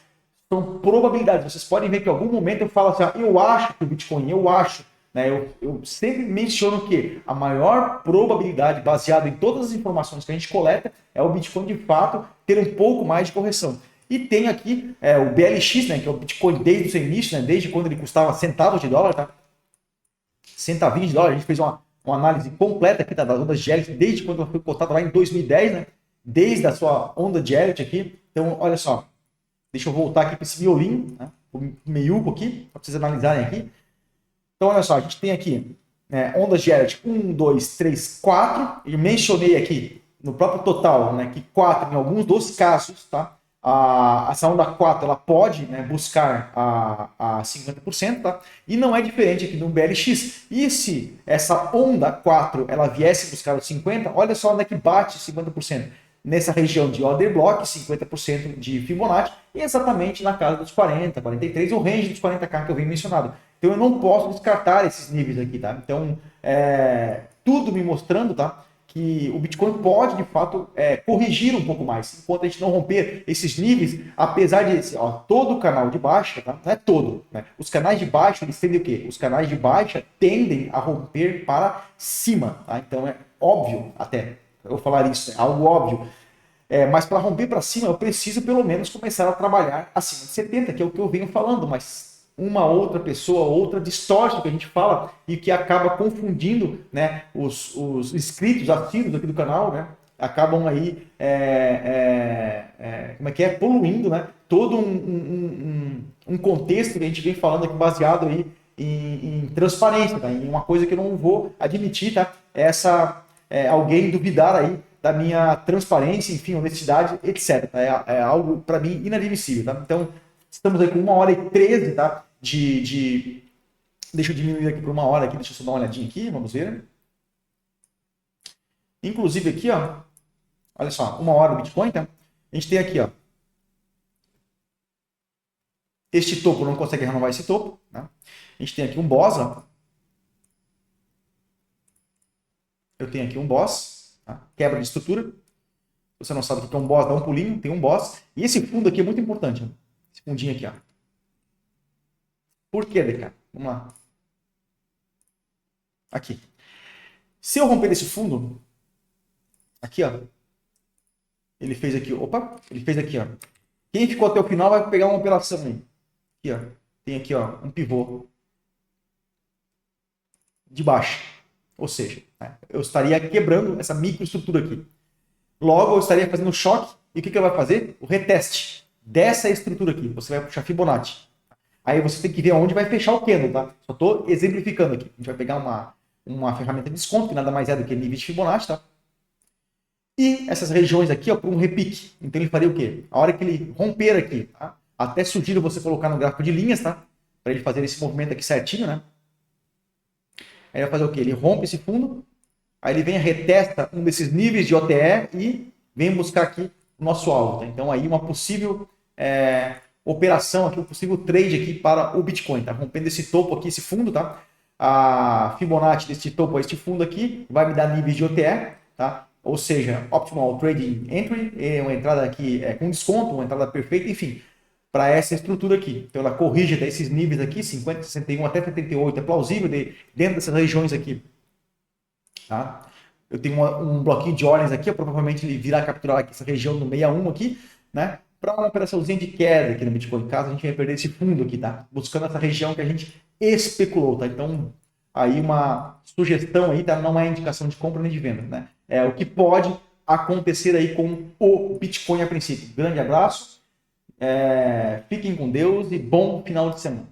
São probabilidades. Vocês podem ver que em algum momento eu falo assim, eu acho que o Bitcoin, eu acho. Né? Eu sempre menciono que a maior probabilidade, baseada em todas as informações que a gente coleta, é o Bitcoin de fato ter um pouco mais de correção. E tem aqui o BLX, né, que é o Bitcoin desde o seu início, né, desde quando ele custava centavos de dólar, tá? Centavinhos de dólar. A gente fez uma análise completa aqui das ondas de Elliott, desde quando ela foi cotada lá em 2010, né? Desde a sua onda de Elliott aqui. Então, olha só. Deixa eu voltar aqui para esse miolinho, né? O meiuco aqui, para vocês analisarem aqui. Então, olha só, a gente tem aqui ondas de Elliott 1, 2, 3, 4. Eu mencionei aqui no próprio total, né, que 4 em alguns dos casos, tá? Essa onda 4 ela pode, né, buscar a 50%, tá? E não é diferente aqui do BLX. E se essa onda 4 ela viesse buscar os 50%, olha só onde é que bate 50%. Nessa região de order block, 50% de Fibonacci, e exatamente na casa dos 40, 43, o range dos 40k que eu venho mencionado. Então eu não posso descartar esses níveis aqui, tá? Então, tudo me mostrando, tá? Que o Bitcoin pode, de fato, corrigir um pouco mais. Enquanto a gente não romper esses níveis, apesar de todo o canal de baixa, tá? Não é todo, né? Os canais de baixa, eles tendem o quê? Os canais de baixa tendem a romper para cima, tá? Então é óbvio até eu falar isso, é algo óbvio. Mas para romper para cima, eu preciso pelo menos começar a trabalhar acima de 70, que é o que eu venho falando, mas uma outra pessoa, outra distorce o que a gente fala e que acaba confundindo, né, os inscritos assíduos aqui do canal, né, acabam aí poluindo, né, todo um contexto que a gente vem falando aqui baseado aí em transparência, tá? Em uma coisa que eu não vou admitir, tá? Alguém duvidar aí da minha transparência, enfim, honestidade, etc. Tá? É algo, para mim, inadmissível. Tá? Então, estamos aí com 1h13, tá? Deixa eu diminuir aqui para 1 hora, aqui, deixa eu só dar uma olhadinha aqui, vamos ver. Inclusive aqui, ó, olha só, 1 hora do Bitcoin, tá? A gente tem aqui, ó, este topo não consegue renovar esse topo, tá? A gente tem aqui um boss, ó. Eu tenho aqui um boss, tá? Quebra de estrutura. Se você não sabe o que é um boss, dá um pulinho, tem um boss. E esse fundo aqui é muito importante, ó. Esse fundinho aqui, ó. Por quê, DK? Vamos lá. Aqui. Se eu romper esse fundo, aqui, ó, ele fez aqui, opa, ele fez aqui, ó. Quem ficou até o final vai pegar uma operação aí. Aqui, ó, tem aqui, ó, um pivô de baixo. Ou seja, né, eu estaria quebrando essa microestrutura aqui. Logo, eu estaria fazendo choque. E o que ele vai fazer? O reteste dessa estrutura aqui. Você vai puxar Fibonacci. Aí você tem que ver onde vai fechar o candle, tá? Só estou exemplificando aqui. A gente vai pegar uma ferramenta de desconto, que nada mais é do que nível de Fibonacci, tá? E essas regiões aqui, ó, por um repique. Então ele faria o quê? A hora que ele romper aqui, tá? Até sugiro você colocar no gráfico de linhas, tá? Para ele fazer esse movimento aqui certinho, né? Aí vai fazer o quê? Ele rompe esse fundo, aí ele vem, retesta um desses níveis de OTE e vem buscar aqui o nosso alvo. Tá? Então aí uma possível operação aqui, um possível trade aqui para o Bitcoin, tá? Rompendo esse topo aqui, esse fundo, tá? A Fibonacci desse topo a este fundo aqui vai me dar níveis de OTE, tá? Ou seja, Optimal Trading Entry, uma entrada aqui com desconto, uma entrada perfeita, enfim, para essa estrutura aqui. Então ela corrige até esses níveis aqui, 50, 61 até 78, é plausível dentro dessas regiões aqui. Tá? Eu tenho um bloquinho de ordens aqui, provavelmente ele virá capturar aqui essa região no 61 aqui, né? Para uma operaçãozinha de queda aqui no Bitcoin. Caso a gente vai perder esse fundo aqui, tá? Buscando essa região que a gente especulou, tá? Então, aí uma sugestão aí, tá? Não é indicação de compra nem de venda, né? É o que pode acontecer aí com o Bitcoin a princípio. Grande abraço, fiquem com Deus e bom final de semana.